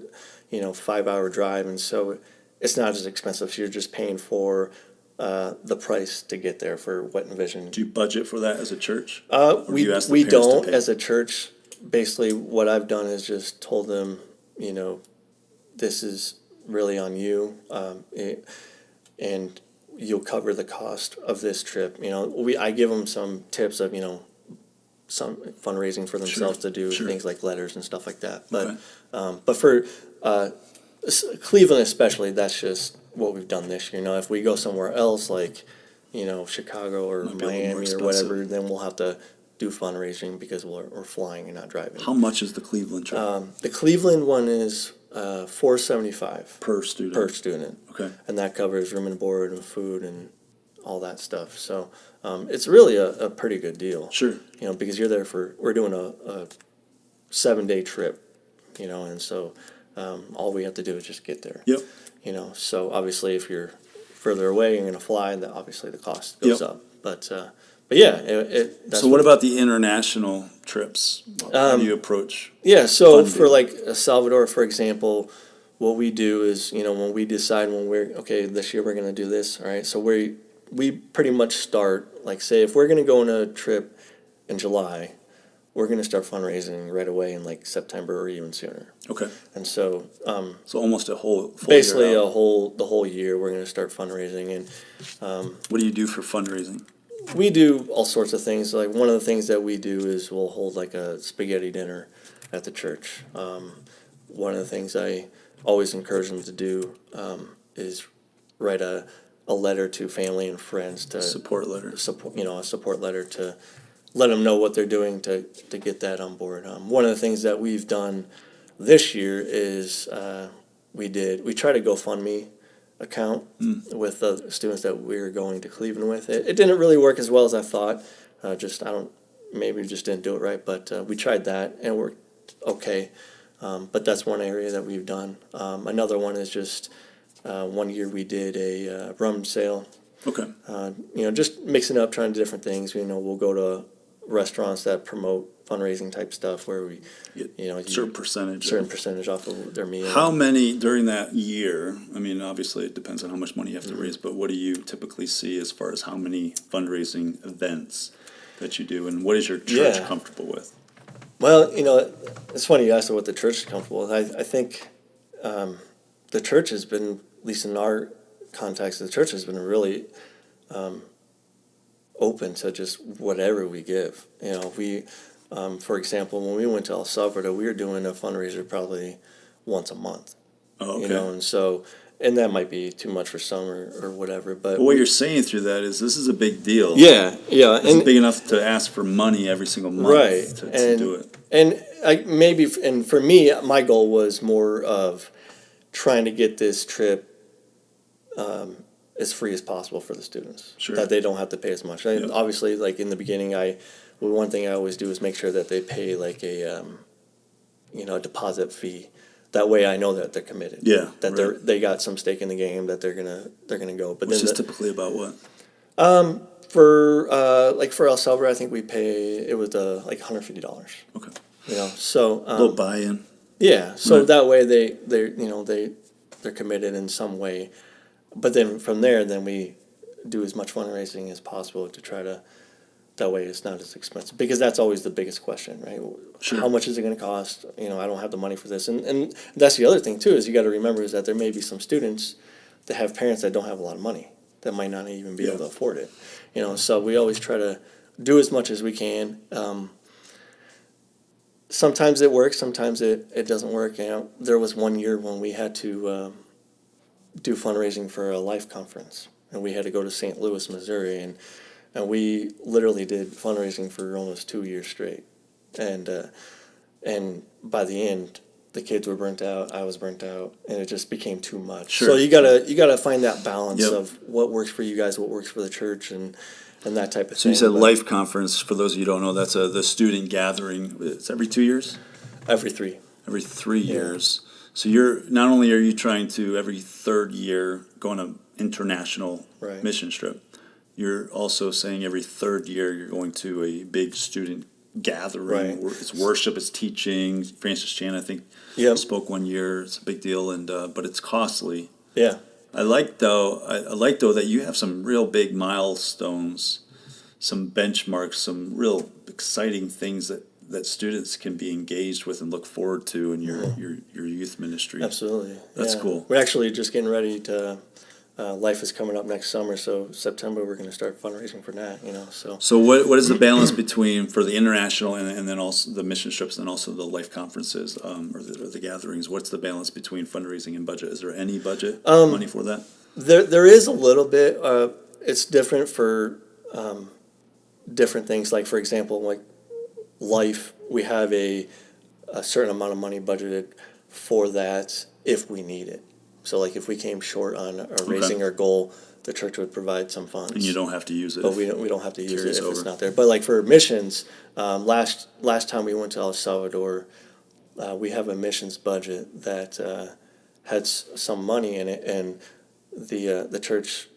5-hour drive, and so it's not as expensive. So you're just paying for the price to get there for what Envision. Do you budget for that as a church? Or do We you ask the we parents to don't pay? as a church. Basically, what I've done is just told them, this is really on you, and you'll cover the cost of this trip. I give them some tips of some fundraising for themselves to do things like letters and stuff like that. But but for Cleveland especially, that's just what we've done this year. If we go somewhere else like Chicago or Might be a little more Miami or expensive. whatever, then we'll have to do fundraising because we're flying and not driving. How much is the Cleveland trip The Cleveland one is $475 per student? per student. Okay. And that covers room and board and food and all that stuff. So it's really a pretty good deal. Sure. Because you're there we're doing a 7-day trip, and so all we have to do is just get there. Yep. So obviously if you're further away, you're going to fly, and obviously the cost goes up. But yeah, that's So what about the international trips? How do you approach? Yeah, so funding? for like El Salvador, for example, what we do is, when we decide this year we're going to do this, all right, so we pretty much start, like say if we're going to go on a trip in July, we're going to start fundraising right away in like September or even sooner. Okay. And so So almost a whole full basically year out. the whole year we're going to start fundraising. And What do you do for fundraising? we do all sorts of things. Like one of the things that we do is we'll hold like a spaghetti dinner at the church. One of the things I always encourage them to do is write a letter to family and friends to Support letter. a support letter to let them know what they're doing to get that on board. One of the things that we've done this year is we tried a GoFundMe account with the students that we were going to Cleveland with. It didn't really work as well as I thought. Maybe we just didn't do it right, but we tried that and it worked okay. But that's one area that we've done. Another one is just one year we did a rum sale. Okay. Just mixing up, trying different things. We'll go to restaurants that promote fundraising type stuff where we, Certain percentage. percentage off of their meal. How many during that year? I mean, obviously it depends on how much money you have to raise, but what do you typically see as far as how many fundraising events that you do, and what is your church Yeah. comfortable with? Well, it's funny you asked what the church is comfortable with. I think the church has been, at least in our context, the church has been really open to just whatever we give. For example, when we went to El Salvador, we were doing a fundraiser probably once a month. Oh, okay. And that might be too much for some or whatever. But What you're saying through that is this is a big deal. yeah. This is big enough to ask for money every single month Right. to do it. And for me, my goal was more of trying to get this trip as free as possible for the students. Sure. That they don't have to pay as much. And obviously, like in the beginning, one thing I always do is make sure that they pay like a deposit fee. That way, I know that they're committed. Yeah, that right. they got some stake in the game. That they're gonna go. But Which then is typically about what? for El Salvador, I think we pay it was like $150. Okay. So A little buy-in. yeah. So Right. that way they're committed in some way. But then from there, then we do as much fundraising as possible to try to. That way, it's not as expensive because that's always the biggest question, right? Sure. How much is it going to cost? I don't have the money for this, and that's the other thing too is you got to remember is that there may be some students that have parents that don't have a lot of money that might not even be able to afford it. So we always try to do as much as we can. Sometimes it works, sometimes it doesn't work. There was one year when we had to do fundraising for a life conference, and we had to go to St. Louis, Missouri, and we literally did fundraising for almost 2 years straight, and by the end, the kids were burnt out. I was burnt out, and it just became too much. Sure. So you gotta find that balance Yep. of what works for you guys, what works for the church, and that type of So thing. you said But Life Conference, for those of you who don't know, that's the student gathering. It's every 2 years? every 3. Every 3 years. So not only are you trying to, every third year, go on an international Right. mission trip, you're also saying every third year you're going to a big student gathering. Right. It's worship, it's teaching. Francis Chan, I think, Yep. spoke one year. It's a big deal, but it's costly. Yeah. I like though that you have some real big milestones, some benchmarks, some real exciting things that students can be engaged with and look forward to in your youth ministry. Absolutely. That's Yeah. cool. We're actually just getting ready to. Life is coming up next summer, so September we're going to start fundraising for that. So what is the balance between for the international and then also the mission trips and also the life conferences or the gatherings? What's the balance between fundraising and budget? Is there any budget money for that? There is a little bit. It's different for different things. Like for example, like life, we have a certain amount of money budgeted for that if we need it. So like if we came short on raising our goal, the church would provide some funds. And you don't have to use it. But we don't have to use it carries if it's over. not there. But like for missions, last time we went to El Salvador, we have a missions budget that had some money in it, and the church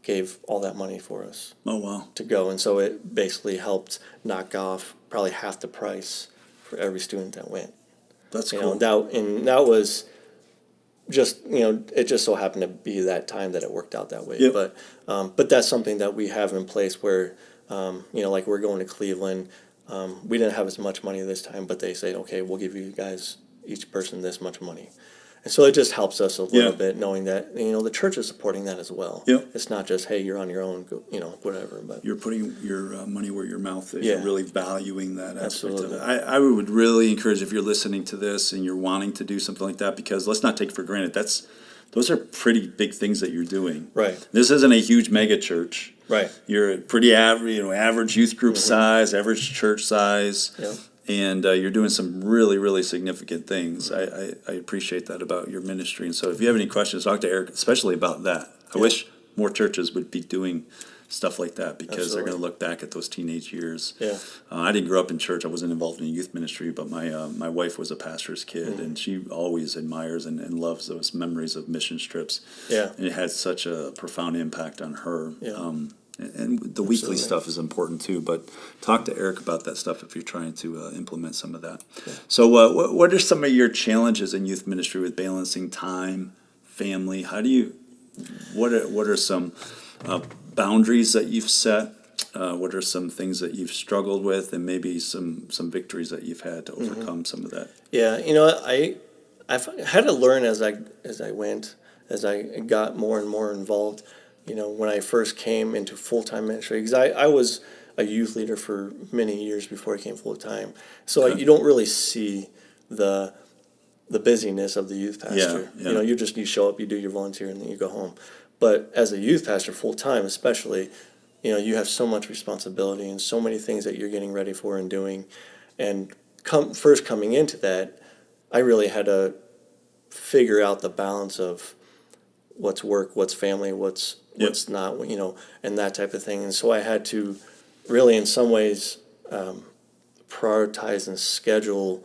gave all that money for us Oh, wow. to go, and so it basically helped knock off probably half the price for every student that went. That's You cool. know, that was just it just so happened to be that time that it worked out that way. Yep. But that's something that we have in place where like we're going to Cleveland. We didn't have as much money this time, but they say, okay, we'll give you guys each person this much money. And so it just helps us a little bit knowing that the church is supporting that as well. Yep. It's not just, hey, you're on your own, go, whatever. But You're putting your money where your mouth is. Yeah. You're really valuing that aspect Absolutely. of it. I would really encourage, if you're listening to this and you're wanting to do something like that, because let's not take for granted, those are pretty big things that you're doing. Right. This isn't a huge mega church. Right. You're a pretty average youth group size, average church size. Yeah. And you're doing some really, really significant things. I appreciate that about your ministry. And so if you have any questions, talk to Eric, especially about that. I wish more churches would be doing stuff like that, because they're going to look back at those teenage years. Yeah. I didn't grow up in church. I wasn't involved in youth ministry, but my wife was a pastor's kid, and she always admires and loves those memories of mission trips. Yeah. And it had such a profound impact on her. Yeah. And the weekly stuff is important too, but talk to Eric about that stuff if you're trying to implement some of that. Yeah. So what are some of your challenges in youth ministry with balancing time, family? What are some boundaries that you've set What are some things that you've struggled with, and maybe some victories that you've had to overcome some of that? Yeah, I've had to learn as I went, as I got more and more involved. When I first came into full-time ministry, because I was a youth leader for many years before I came full-time. So Okay. you don't really see the busyness of the youth pastor. Yeah. You show up, you do your volunteer, and then you go home. But as a youth pastor full-time especially, you have so much responsibility and so many things that you're getting ready for and doing. And coming into that, I really had to figure out the balance of what's work, what's family, what's not, and that type of thing. And so I had to really, in some ways, prioritize and schedule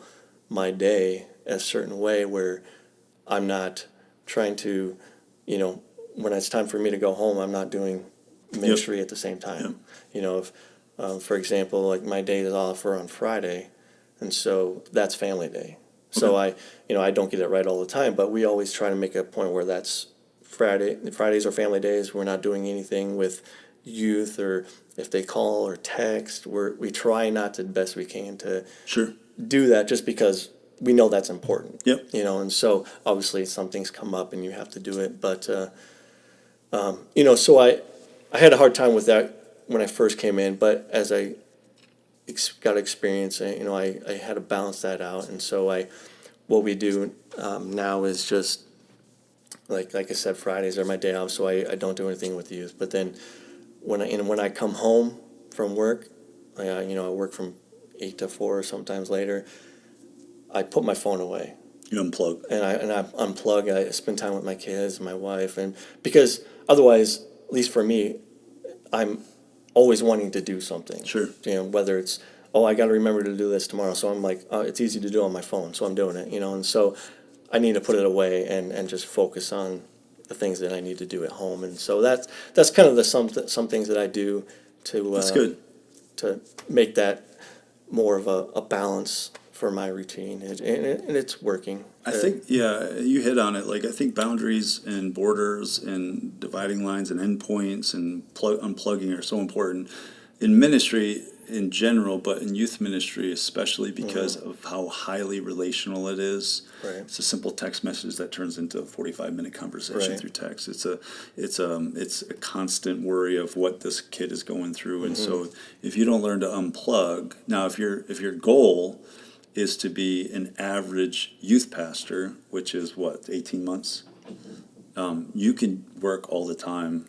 my day a certain way where I'm not trying to, when it's time for me to go home, I'm not doing ministry at the same time. If, for example, like my day is off or on Friday, and so that's family day. So I don't get it right all the time, but we always try to make a point where that's Fridays are family days. We're not doing anything with youth, or if they call or text, we try not to the best we can to do that, just because we know that's important. And so obviously some things come up and you have to do it, but so I had a hard time with that when I first came in, but as I got experience, I had to balance that out. And so what we do now is just like I said, Fridays are my day off, so I don't do anything with the youth. But then when I come home from work, I work from 8 to 4 or sometimes later, I put my phone away. You unplug. And I unplug. I spend time with my kids, my wife, and because otherwise, at least for me, I'm always wanting to do something. Whether it's, I got to remember to do this tomorrow, so I'm like, it's easy to do on my phone, so I'm doing it. And so I need to put it away and just focus on the things that I need to do at home. And so that's kind of some things that I do to that's good. To make that more of a balance for my routine, and it's working. I think, you hit on it. Like, I think boundaries and borders and dividing lines and endpoints and unplugging are so important in ministry in general, but in youth ministry especially, because of how highly relational it is. It's a simple text message that turns into a 45-minute conversation through text. It's a constant worry of what this kid is going through, and so if you don't learn to unplug, now if your goal is to be an average youth pastor, which is 18 months, you can work all the time,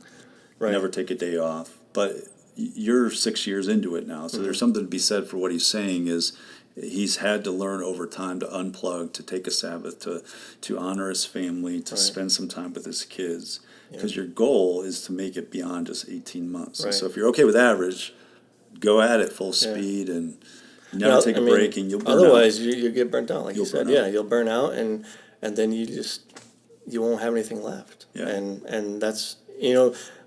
never take a day off, but you're 6 years into it now, so there's something to be said for what he's saying is he's had to learn over time to unplug, to take a Sabbath, to honor his family, to spend some time with his kids, because your goal is to make it beyond just 18 months. So if you're okay with average, go at it full speed and never take a break, and you'll burn otherwise out. you get burnt out, like you said. You'll burn out, and then you won't have anything left. And that's,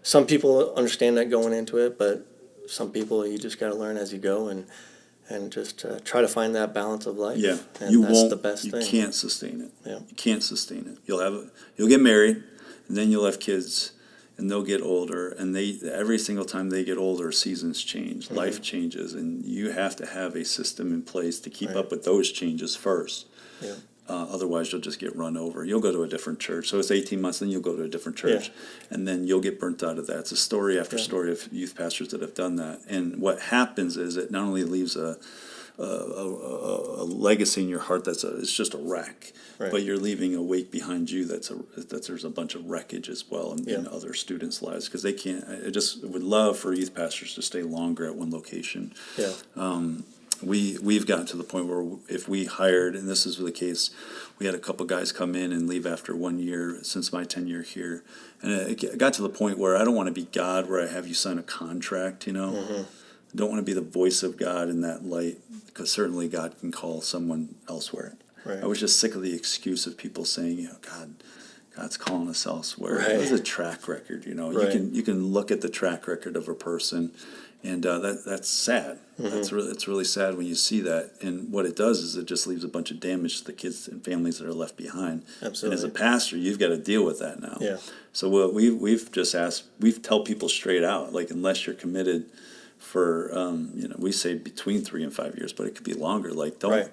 some people understand that going into it, but some people you just got to learn as you go, and just try to find that balance of life. And that's the best thing. You can't sustain it. You can't sustain it. You'll get married, and then you'll have kids, and they'll get older, and every single time they get older, seasons change, life changes, and you have to have a system in place to keep up with those changes first. Otherwise, you'll just get run over. You'll go to a different church. So it's 18 months, then you'll go to a different church, and then you'll get burnt out of that. It's a story after story of youth pastors that have done that. And what happens is it not only leaves a legacy in your heart it's just a wreck, but you're leaving a wake behind you that there's a bunch of wreckage as well in other students' lives, because they can't. I just would love for youth pastors to stay longer at one location. We've gotten to the point where if we hired, and this is the case, we had a couple guys come in and leave after 1 year since my tenure here, and it got to the point where I don't want to be God, where I have you sign a contract, I don't want to be the voice of God in that light, because certainly God can call someone elsewhere. I was just sick of the excuse of people saying, God's calling us elsewhere. There's a track record, you can look at the track record of a person, and that's sad. It's really sad when you see that. And what it does is it just leaves a bunch of damage to the kids and families that are left behind. Absolutely. And as a pastor, you've got to deal with that now. So what we've just asked, we tell people straight out, like, unless you're committed for we say between 3 and 5 years, but it could be longer. Like Right.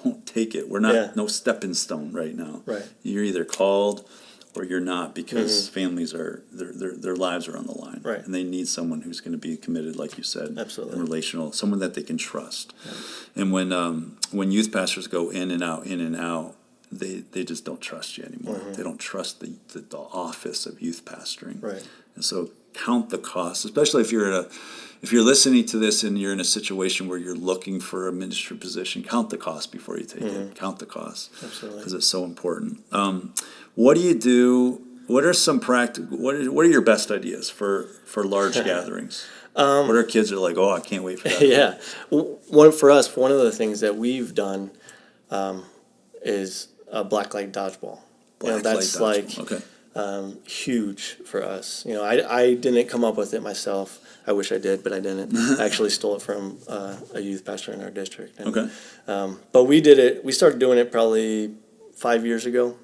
don't take it. We're not Yeah. no stepping stone right now. Right. You're either called or you're not, because families are their lives are on the line, Right. and they need someone who's going to be committed, like you said, Absolutely. and relational, someone that they can trust. And when youth pastors go in and out, they just don't trust you anymore. They don't trust the office of youth pastoring. Right. And so count the cost, especially if you're listening to this and you're in a situation where you're looking for a ministry position. Count the cost before you take it. Count the cost. Absolutely. Because it's so important. What do you do? What are some practical? What are your best ideas for large gatherings? What are kids are like? Oh, I can't wait for that. Yeah. One of the things that we've done is a blacklight dodgeball. That's like huge for us. I didn't come up with it myself. I wish I did, but I didn't. I actually stole it from a youth pastor in our district. And, but we did it. We started doing it probably 5 years ago,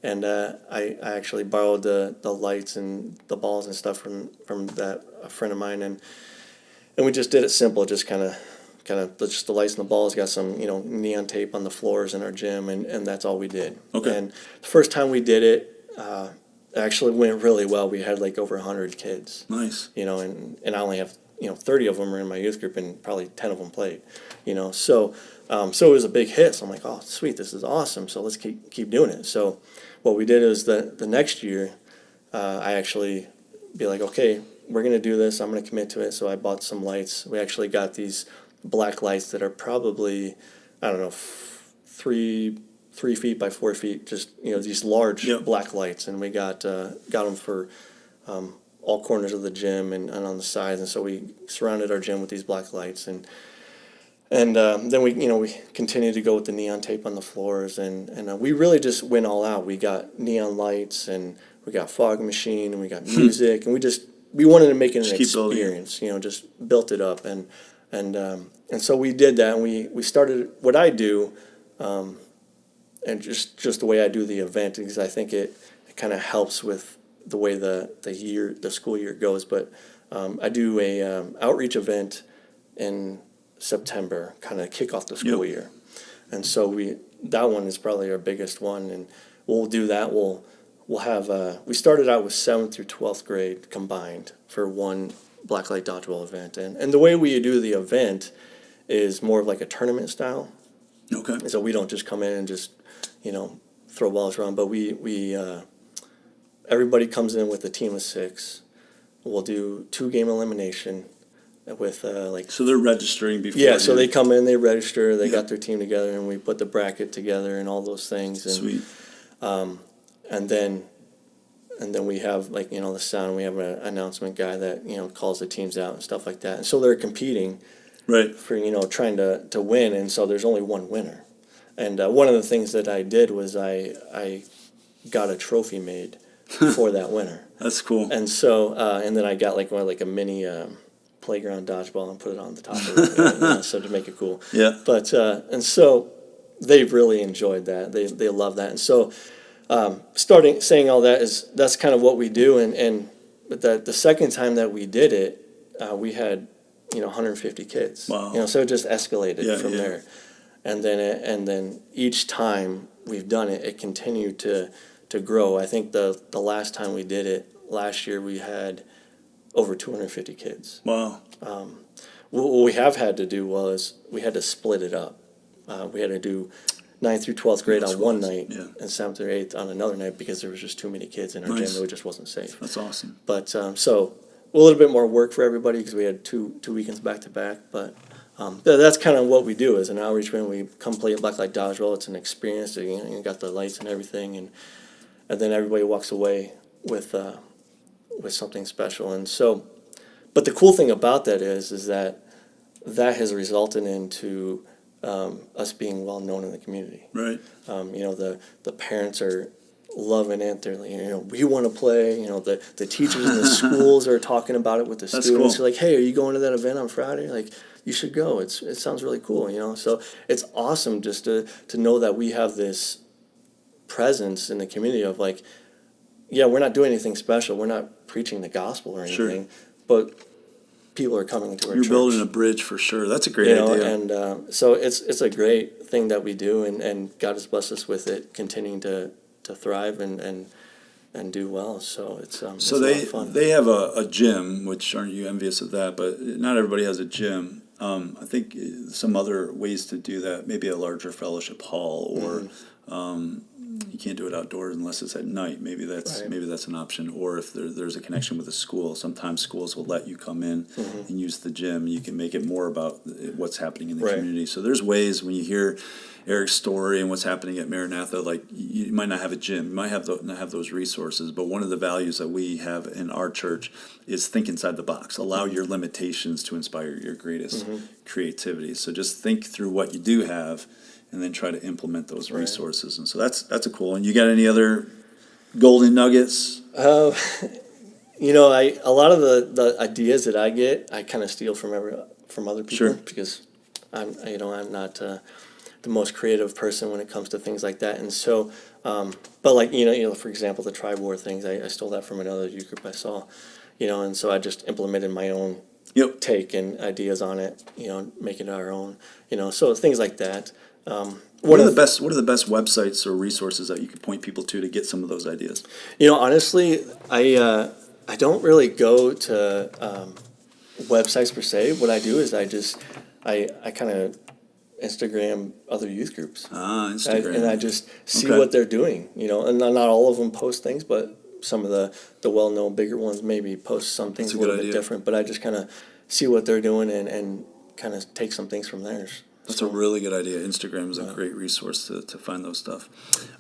and I actually borrowed the lights and the balls and stuff from a friend of mine, and we just did it simple. Just kind of just the lights and the balls. Got some neon tape on the floors in our gym, and that's all we did. Okay. And the first time we did it. It actually went really well. We had like over 100 kids. Nice. And I only have 30 of them are in my youth group, and probably 10 of them played. So it was a big hit. So I'm like, oh, sweet, this is awesome. So let's keep doing it. So what we did is the next year, I actually be like, okay, we're gonna do this. I'm gonna commit to it. So I bought some lights. We actually got these black lights that are probably, I don't know, 3 feet by 4 feet, just these large black lights, and we got them for all corners of the gym and on the sides, and so we surrounded our gym with these black lights, and then we continued to go with the neon tape on the floors, and we really just went all out. We got neon lights, and we got fog machine, and we got music, and we wanted to make it an experience. Just built it up, and so we did that, and we started what I do. And just the way I do the event, because I think it kind of helps with the way the school year goes. But I do a outreach event in September, kind of kick off the school year, and so that one is probably our biggest one, and we'll do that. We'll have we started out with 7th through 12th grade combined for one blacklight dodgeball event, and the way we do the event is more of like a tournament style. Okay. So we don't just come in and just throw balls around, but we everybody comes in with a team of 6. We'll do 2-game elimination with So they're registering before. Yeah, so they come in, they register, they got their team together, and we put the bracket together and all those things. And, Sweet. And then we have the sound. We have an announcement guy that calls the teams out and stuff like that. And so they're competing. Right. For trying to win, and so there's only one winner. And one of the things that I did was I got a trophy made for that winner. That's cool. And so and then I got like a mini playground dodgeball and put it on the top of it, so to make it cool. Yeah. But and so they've really enjoyed that. They love that. And so saying all that that's kind of what we do. And but the second time that we did it, we had 150 kids. Wow. So it just escalated from yeah. there, and then each time we've done it, it continued to grow. I think the last time we did it last year, we had over 250 kids. Wow. What we have had to do was we had to split it up. We had to do 9th through 12th grade on one night, and 7th through 8th on another night, because there was just too many kids in our gym. It just wasn't safe. That's awesome. But so a little bit more work for everybody, because we had two weekends back to back. But that's kind of what we do as an outreach. When we come play blacklight dodgeball, it's an experience. You got the lights and everything, and then everybody walks away with something special. And so, but the cool thing about that is that has resulted into us being well known in the community. Right. The parents are loving it. They're we want to play. The teachers in the schools are talking about it with the That's students. cool. They're like, hey, are you going to that event on Friday? Like, you should go. It sounds really cool. So it's awesome just to know that we have this presence in the community of like, yeah, we're not doing anything special. We're not preaching the gospel or anything, but people are coming to our You're church. building a bridge for sure. That's a great idea. And so it's a great thing that we do, and God has blessed us with it, continuing to thrive and do well. So it's a lot of fun. They have a gym, which aren't you envious of that? But not everybody has a gym. I think some other ways to do that, maybe a larger fellowship hall, or you can't do it outdoors unless it's at night. Maybe that's an option. Or if there's a connection with a school, sometimes schools will let you come in and use the gym. You can make it more about what's happening in the community. So there's ways when you hear Eric's story and what's happening at Maranatha, like you might not have a gym, you might not have those resources, but one of the values that we have in our church is think inside the box. Allow your limitations to inspire your greatest creativity. So just think through what you do have, and then try to implement those resources. And so that's a cool one. You got any other golden nuggets? A lot of the ideas that I get, I kind of steal from other people because I'm not the most creative person when it comes to things like that. And so, but like for example, the tri-board things, I stole that from another youth group I saw, and so I just implemented my own take and ideas on it, making it our own, so things like that. What are the best websites or resources that you could point people to get some of those ideas? Honestly, I don't really go to websites per se. What I do is I kind of Instagram other youth groups. Instagram. And I just see what they're doing, and not all of them post things, but some of the well-known bigger ones maybe post some things a little bit different, but I just kind of see what they're doing and kind of take some things from theirs. That's a really good idea. Instagram is a great resource to find those stuff.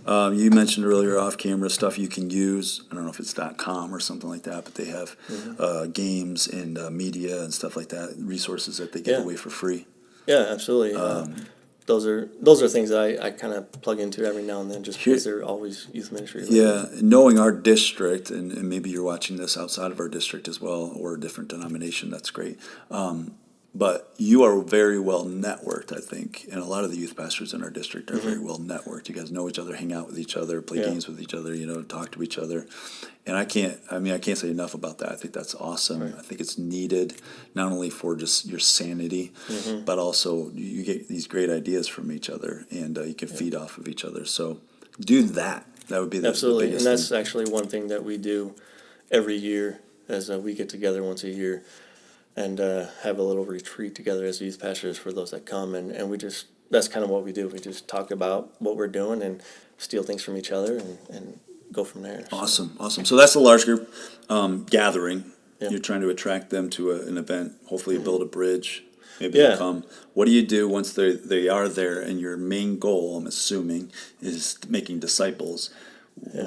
You mentioned earlier off-camera stuff you can use. I don't know if it's .com or something like that, but they have games and media and stuff like that, resources that they give away for free. Yeah, absolutely. Those are things that I kind of plug into every now and then just because they're always youth ministry. Yeah, knowing our district, and maybe you're watching this outside of our district as well, or a different denomination, that's great. But you are very well networked, I think, and a lot of the youth pastors in our district are very well networked. You guys know each other, hang out with each other, play games with each other, talk to each other. And I can't say enough about that. I think that's awesome. Right. I think it's needed, not only for just your sanity, but also you get these great ideas from each other, and you can feed off of each other. So do that. That would be the absolutely, biggest and that's thing. actually one thing that we do every year as we get together once a year and have a little retreat together as youth pastors for those that come, and that's kind of what we do. We just talk about what we're doing and steal things from each other and go from there. Awesome. So that's a large group gathering. You're trying to attract them to an event, hopefully build a bridge, maybe they'll come. What do you do once they are there and your main goal, I'm assuming, is making disciples?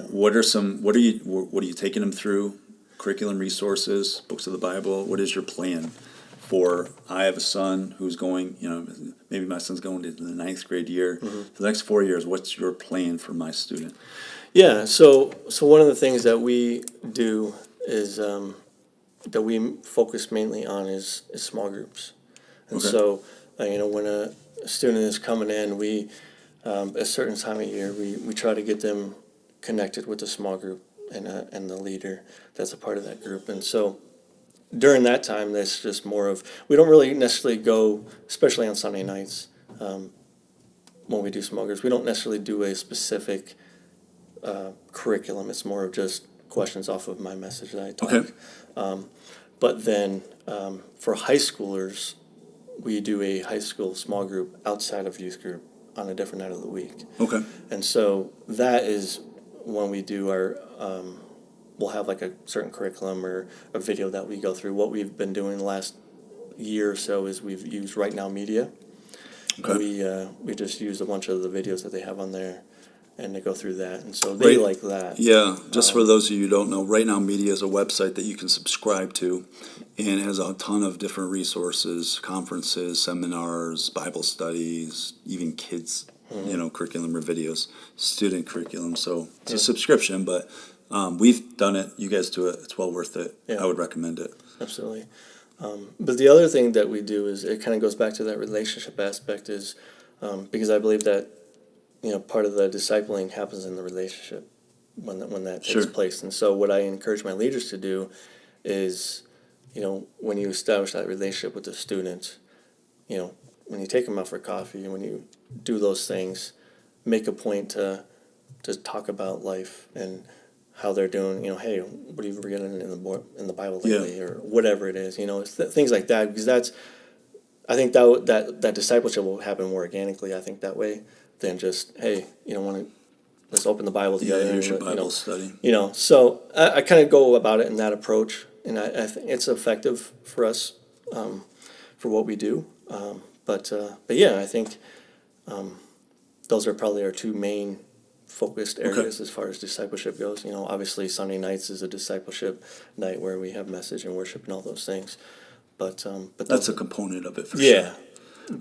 What are you taking them through? Curriculum resources, books of the Bible. What is your plan for? I have a son who's going, maybe my son's going to the 9th grade year. For the next 4 years, what's your plan for my student? Yeah, so one of the things that we do is that we focus mainly on is small groups. And so, when a student is coming in, we, a certain time of year, we try to get them connected with a small group and the leader that's a part of that group. And so during that time, that's just more of, we don't really necessarily go, especially on Sunday nights, when we do small groups, we don't necessarily do a specific curriculum. It's more of just questions off of my message that I talk. But then for high schoolers, we do a high school small group outside of youth group on a different night of the week. And so that is when we do our, we'll have like a certain curriculum or a video that we go through. What we've been doing the last year or so is we've used Right Now Media. We just use a bunch of the videos that they have on there and they go through that. And so they like that. Yeah, just for those of you who don't know, Right Now Media is a website that you can subscribe to, and it has a ton of different resources, conferences, seminars, Bible studies, even kids curriculum or videos, student curriculum. So it's a subscription, but we've done it. You guys do it. It's well worth it. I would recommend it. Absolutely. But the other thing that we do is it kind of goes back to that relationship aspect is because I believe that part of the discipling happens in the relationship when that takes place. And so what I encourage my leaders to do is when you establish that relationship with the student, when you take them out for coffee and when you do those things, make a point to talk about life and how they're doing. Hey, what are you reading in the Bible lately, or whatever it is. It's things like that, because I think that discipleship will happen more organically. I think that way than just, hey, let's open the Bible together. Here's your Bible study. So I kind of go about it in that approach, and I think it's effective for us, for what we do. But yeah, I think those are probably our two main focused areas as far as discipleship goes. Obviously Sunday nights is a discipleship night where we have message and worship and all those things. But that's a component of it for sure.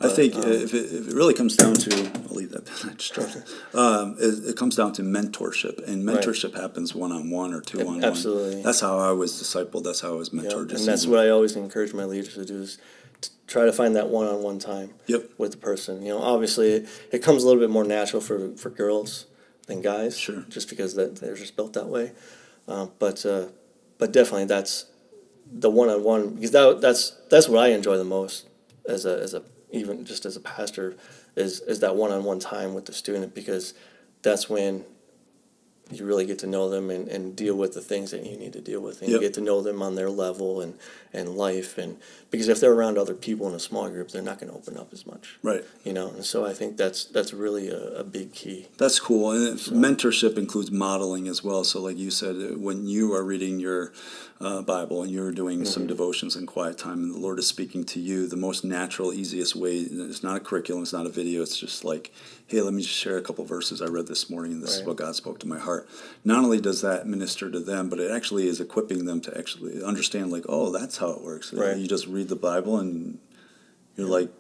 I think if it really comes down to, I'll leave that distraction. It comes down to mentorship, and mentorship happens one-on-one or two-on-one. Absolutely. That's how I was discipled. That's how I was mentored. And that's what I always encourage my leaders to do, is to try to find that one-on-one time with the person. Obviously it comes a little bit more natural for girls than guys, sure, just because they're just built that way. But definitely that's the one-on-one, because that's what I enjoy the most as a even just as a pastor, is that one-on-one time with the student, because that's when you really get to know them and deal with the things that you need to deal with, and you get to know them on their level and life, and because if they're around other people in a small group, they're not going to open up as much, right? And so I think that's really a big key. That's cool. And mentorship includes modeling as well. So like you said, when you are reading your Bible and you're doing some devotions in quiet time and the Lord is speaking to you, the most natural, easiest way, it's not a curriculum, it's not a video, it's just like, hey, let me just share a couple verses I read this morning, and this is what God spoke to my heart. Not only does that minister to them, but it actually is equipping them to actually understand, like, oh, that's how it works. Right. You just read the Bible and you're like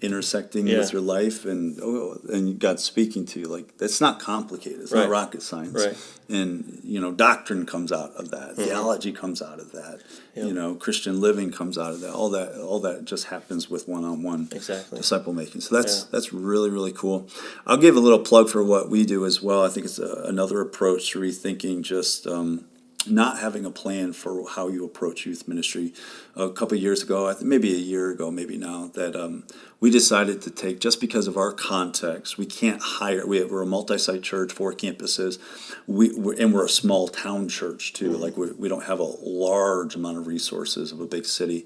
intersecting with your life, and God's speaking to you. Like, it's not complicated. It's not rocket science. Right. And, doctrine comes out of that. Theology comes out of that. Christian living comes out of that. All that just happens with one-on-one disciple making. So that's really, really cool. I'll give a little plug for what we do as well. I think it's another approach to rethinking just not having a plan for how you approach youth ministry. A couple of years ago, I think maybe a year ago, maybe now, that we decided to take, just because of our context, we can't hire, we're a multi-site church, 4 campuses, and we're a small town church too. Like we don't have a large amount of resources of a big city.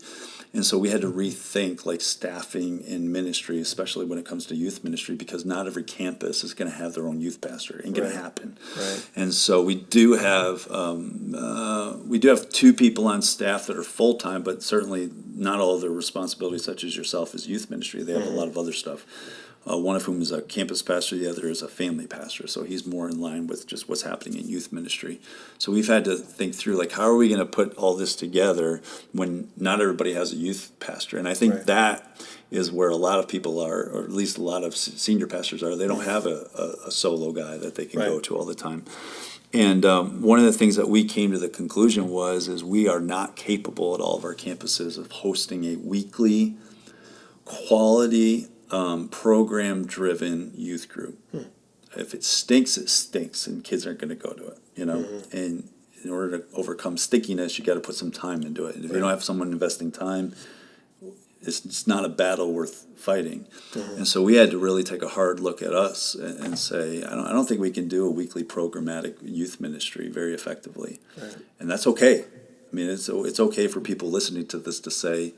And so we had to rethink like staffing in ministry, especially when it comes to youth ministry, because not every campus is going to have their own youth pastor. It ain't going to happen. Right. And so we do have 2 people on staff that are full time, but certainly not all of their responsibilities, such as yourself, is youth ministry. They have a lot of other stuff. One of whom is a campus pastor, the other is a family pastor, so he's more in line with just what's happening in youth ministry. So we've had to think through, like, how are we going to put all this together when not everybody has a youth pastor? And I think that is where a lot of people are, or at least a lot of senior pastors are. They don't have a solo guy that they can go to all the time. And one of the things that we came to the conclusion is we are not capable at all of our campuses of hosting a weekly, quality, program-driven youth group. If it stinks, and kids aren't going to go to it, And in order to overcome stickiness, you got to put some time into it. And if you don't have someone investing time, it's not a battle worth fighting. And so we had to really take a hard look at us and say, I don't think we can do a weekly programmatic youth ministry very effectively. And that's okay. I mean, it's okay for people listening to this to say,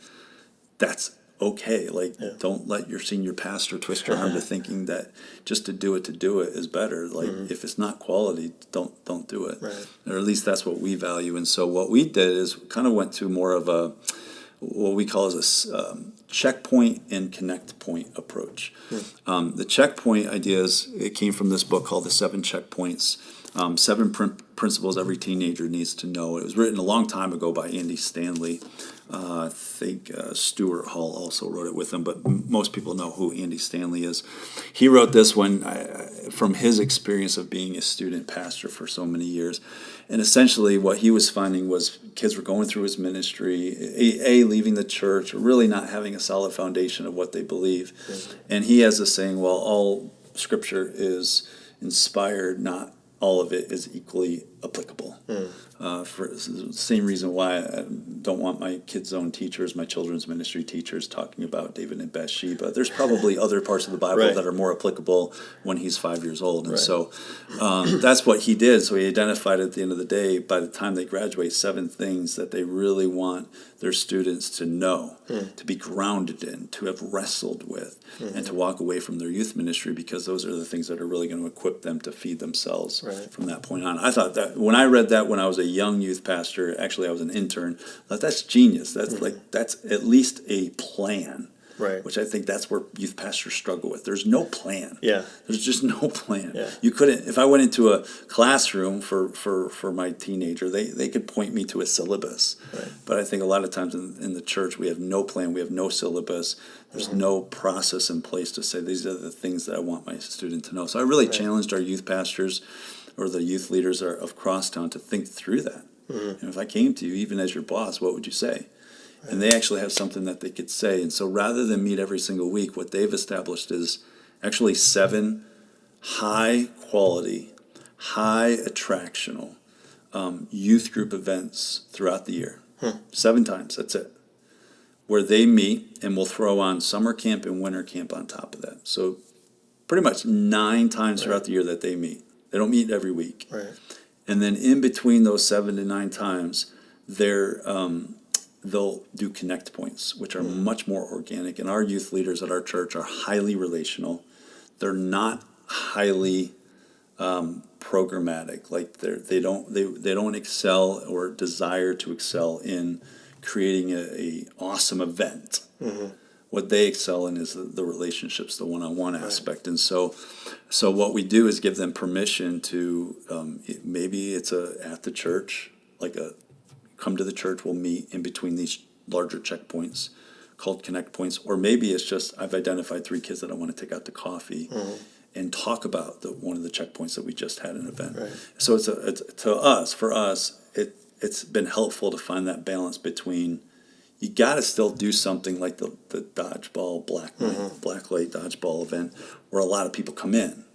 that's okay. Like, don't let your senior pastor twist your arm to thinking that just to do it is better. Like, if it's not quality, don't do it. Or at least that's what we value. And so what we did is kind of went to more of a, what we call as a checkpoint and connect point approach. The checkpoint ideas, it came from this book called The 7 Checkpoints, 7 Principles Every Teenager Needs to Know. It was written a long time ago by Andy Stanley. I think Stuart Hall also wrote it with him, but most people know who Andy Stanley is. He wrote this one from his experience of being a student pastor for so many years. And essentially what he was finding was kids were going through his ministry, leaving the church, really not having a solid foundation of what they believe. And he has this saying, well, all Scripture is inspired, not all of it is equally applicable. For the same reason why I don't want my kids' own teachers, my children's ministry teachers, talking about David and Bathsheba. There's probably other parts of the Bible Right. that are more applicable when he's 5 years old. And Right. so that's what he did. So he identified at the end of the day, by the time they graduate, 7 things that they really want their students to know, to be grounded in, to have wrestled with, and to walk away from their youth ministry, because those are the things that are really going to equip them to feed themselves Right. from that point on. I thought that when I read that when I was a young youth pastor, actually I was an intern, I thought that's genius. That's that's at least a plan. Right. Which I think that's where youth pastors struggle with. There's no plan. Yeah. There's just no plan. Yeah. You couldn't, if I went into a classroom for my teenager, they could point me to a syllabus. Right. But I think a lot of times in the church, we have no plan, we have no syllabus, there's no process in place to say these are the things that I want my student to know. So I really challenged our youth pastors or the youth leaders of Crosstown to think through that. And if I came to you, even as your boss, what would you say? And they actually have something that they could say. And so rather than meet every single week, what they've established is actually 7 high quality, high attractional youth group events throughout the year. 7 times, that's it. Where they meet, and we'll throw on summer camp and winter camp on top of that. So pretty much 9 times throughout the year that they meet. They don't meet every week. Right. And then in between those 7 to 9 times, they'll do connect points, which are much more organic. And our youth leaders at our church are highly relational. They're not highly programmatic. Like they don't excel or desire to excel in creating a awesome event. What they excel in is the relationships, the one-on-one aspect. And so what we do is give them permission to maybe it's at the church, like come to the church, we'll meet in between these larger checkpoints called connect points, or maybe it's just I've identified 3 kids that I want to take out to coffee and talk about one of the checkpoints that we just had an event. Right. So for us, it's been helpful to find that balance between you got to still do something like the dodgeball blacklight dodgeball event where a lot of people come in.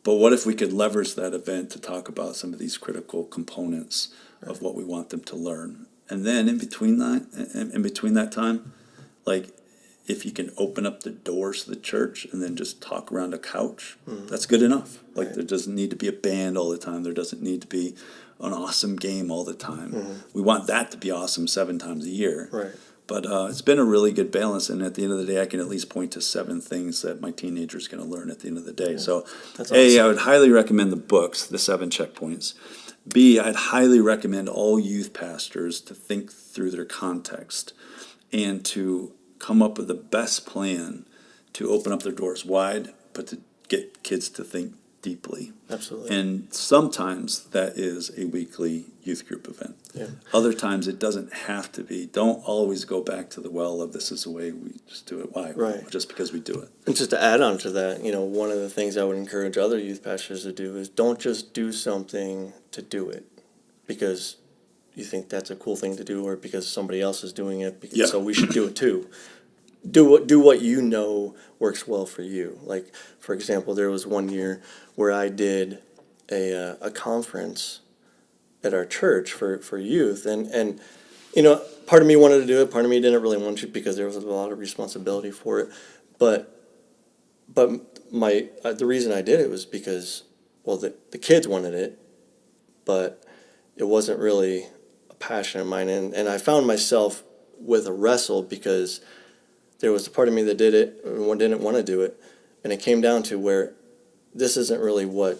But what if we could leverage that event to talk about some of these critical components of what we want them to learn? And then in between that time, like if you can open up the doors to the church and then just talk around a couch, that's good enough. Like there doesn't need to be a band all the time. There doesn't need to be an awesome game all the time. We want that to be awesome 7 times a year. Right. But it's been a really good balance, and at the end of the day, I can at least point to 7 things that my teenager's going to learn at the end of the day. Yeah. So, that's A, awesome. I would highly recommend the books, the 7 checkpoints. B, I'd highly recommend all youth pastors to think through their context and to come up with the best plan to open up their doors wide, but to get kids to think deeply. Absolutely. And sometimes that is a weekly youth group event. Yeah. Other times it doesn't have to be. Don't always go back to the well of this is the way we just do it. Why? Right. Just because we do it. And just to add on to that, one of the things I would encourage other youth pastors to do is don't just do something to do it because you think that's a cool thing to do or because somebody else is doing it, so we should do it too. Do what you know works well for you. Like, for example, there was one year where I did a conference at our church for youth, and part of me wanted to do it, part of me didn't really want to because there was a lot of responsibility for it. But the reason I did it was because, well, the kids wanted it, but it wasn't really a passion of mine, and I found myself with a wrestle because there was a part of me that did it and didn't want to do it, and it came down to where this isn't really what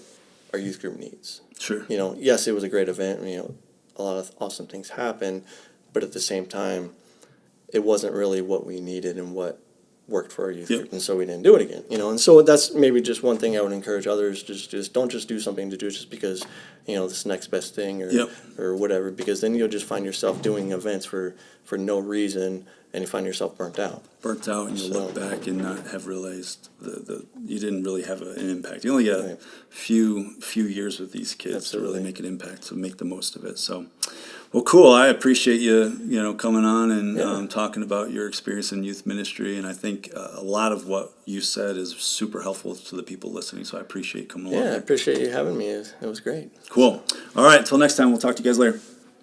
our youth group needs. Sure. Yes, it was a great event, a lot of awesome things happened, but at the same time, it wasn't really what we needed and what worked for our youth group, and so we didn't do it again. And so that's maybe just one thing I would encourage others, just don't just do something to do just because, this next best thing or whatever, because then you'll just find yourself doing events for no reason, and you find yourself burnt out. And you look back and not have realized you didn't really have an impact. You only got a few years with these kids to really make an impact, so make the most of it. So, well, cool. I appreciate you, coming on and talking about your experience in youth ministry, and I think a lot of what you said is super helpful to the people listening, so I appreciate you coming along. Yeah, I appreciate you having me. It was great. Cool. All right, until next time, we'll talk to you guys later.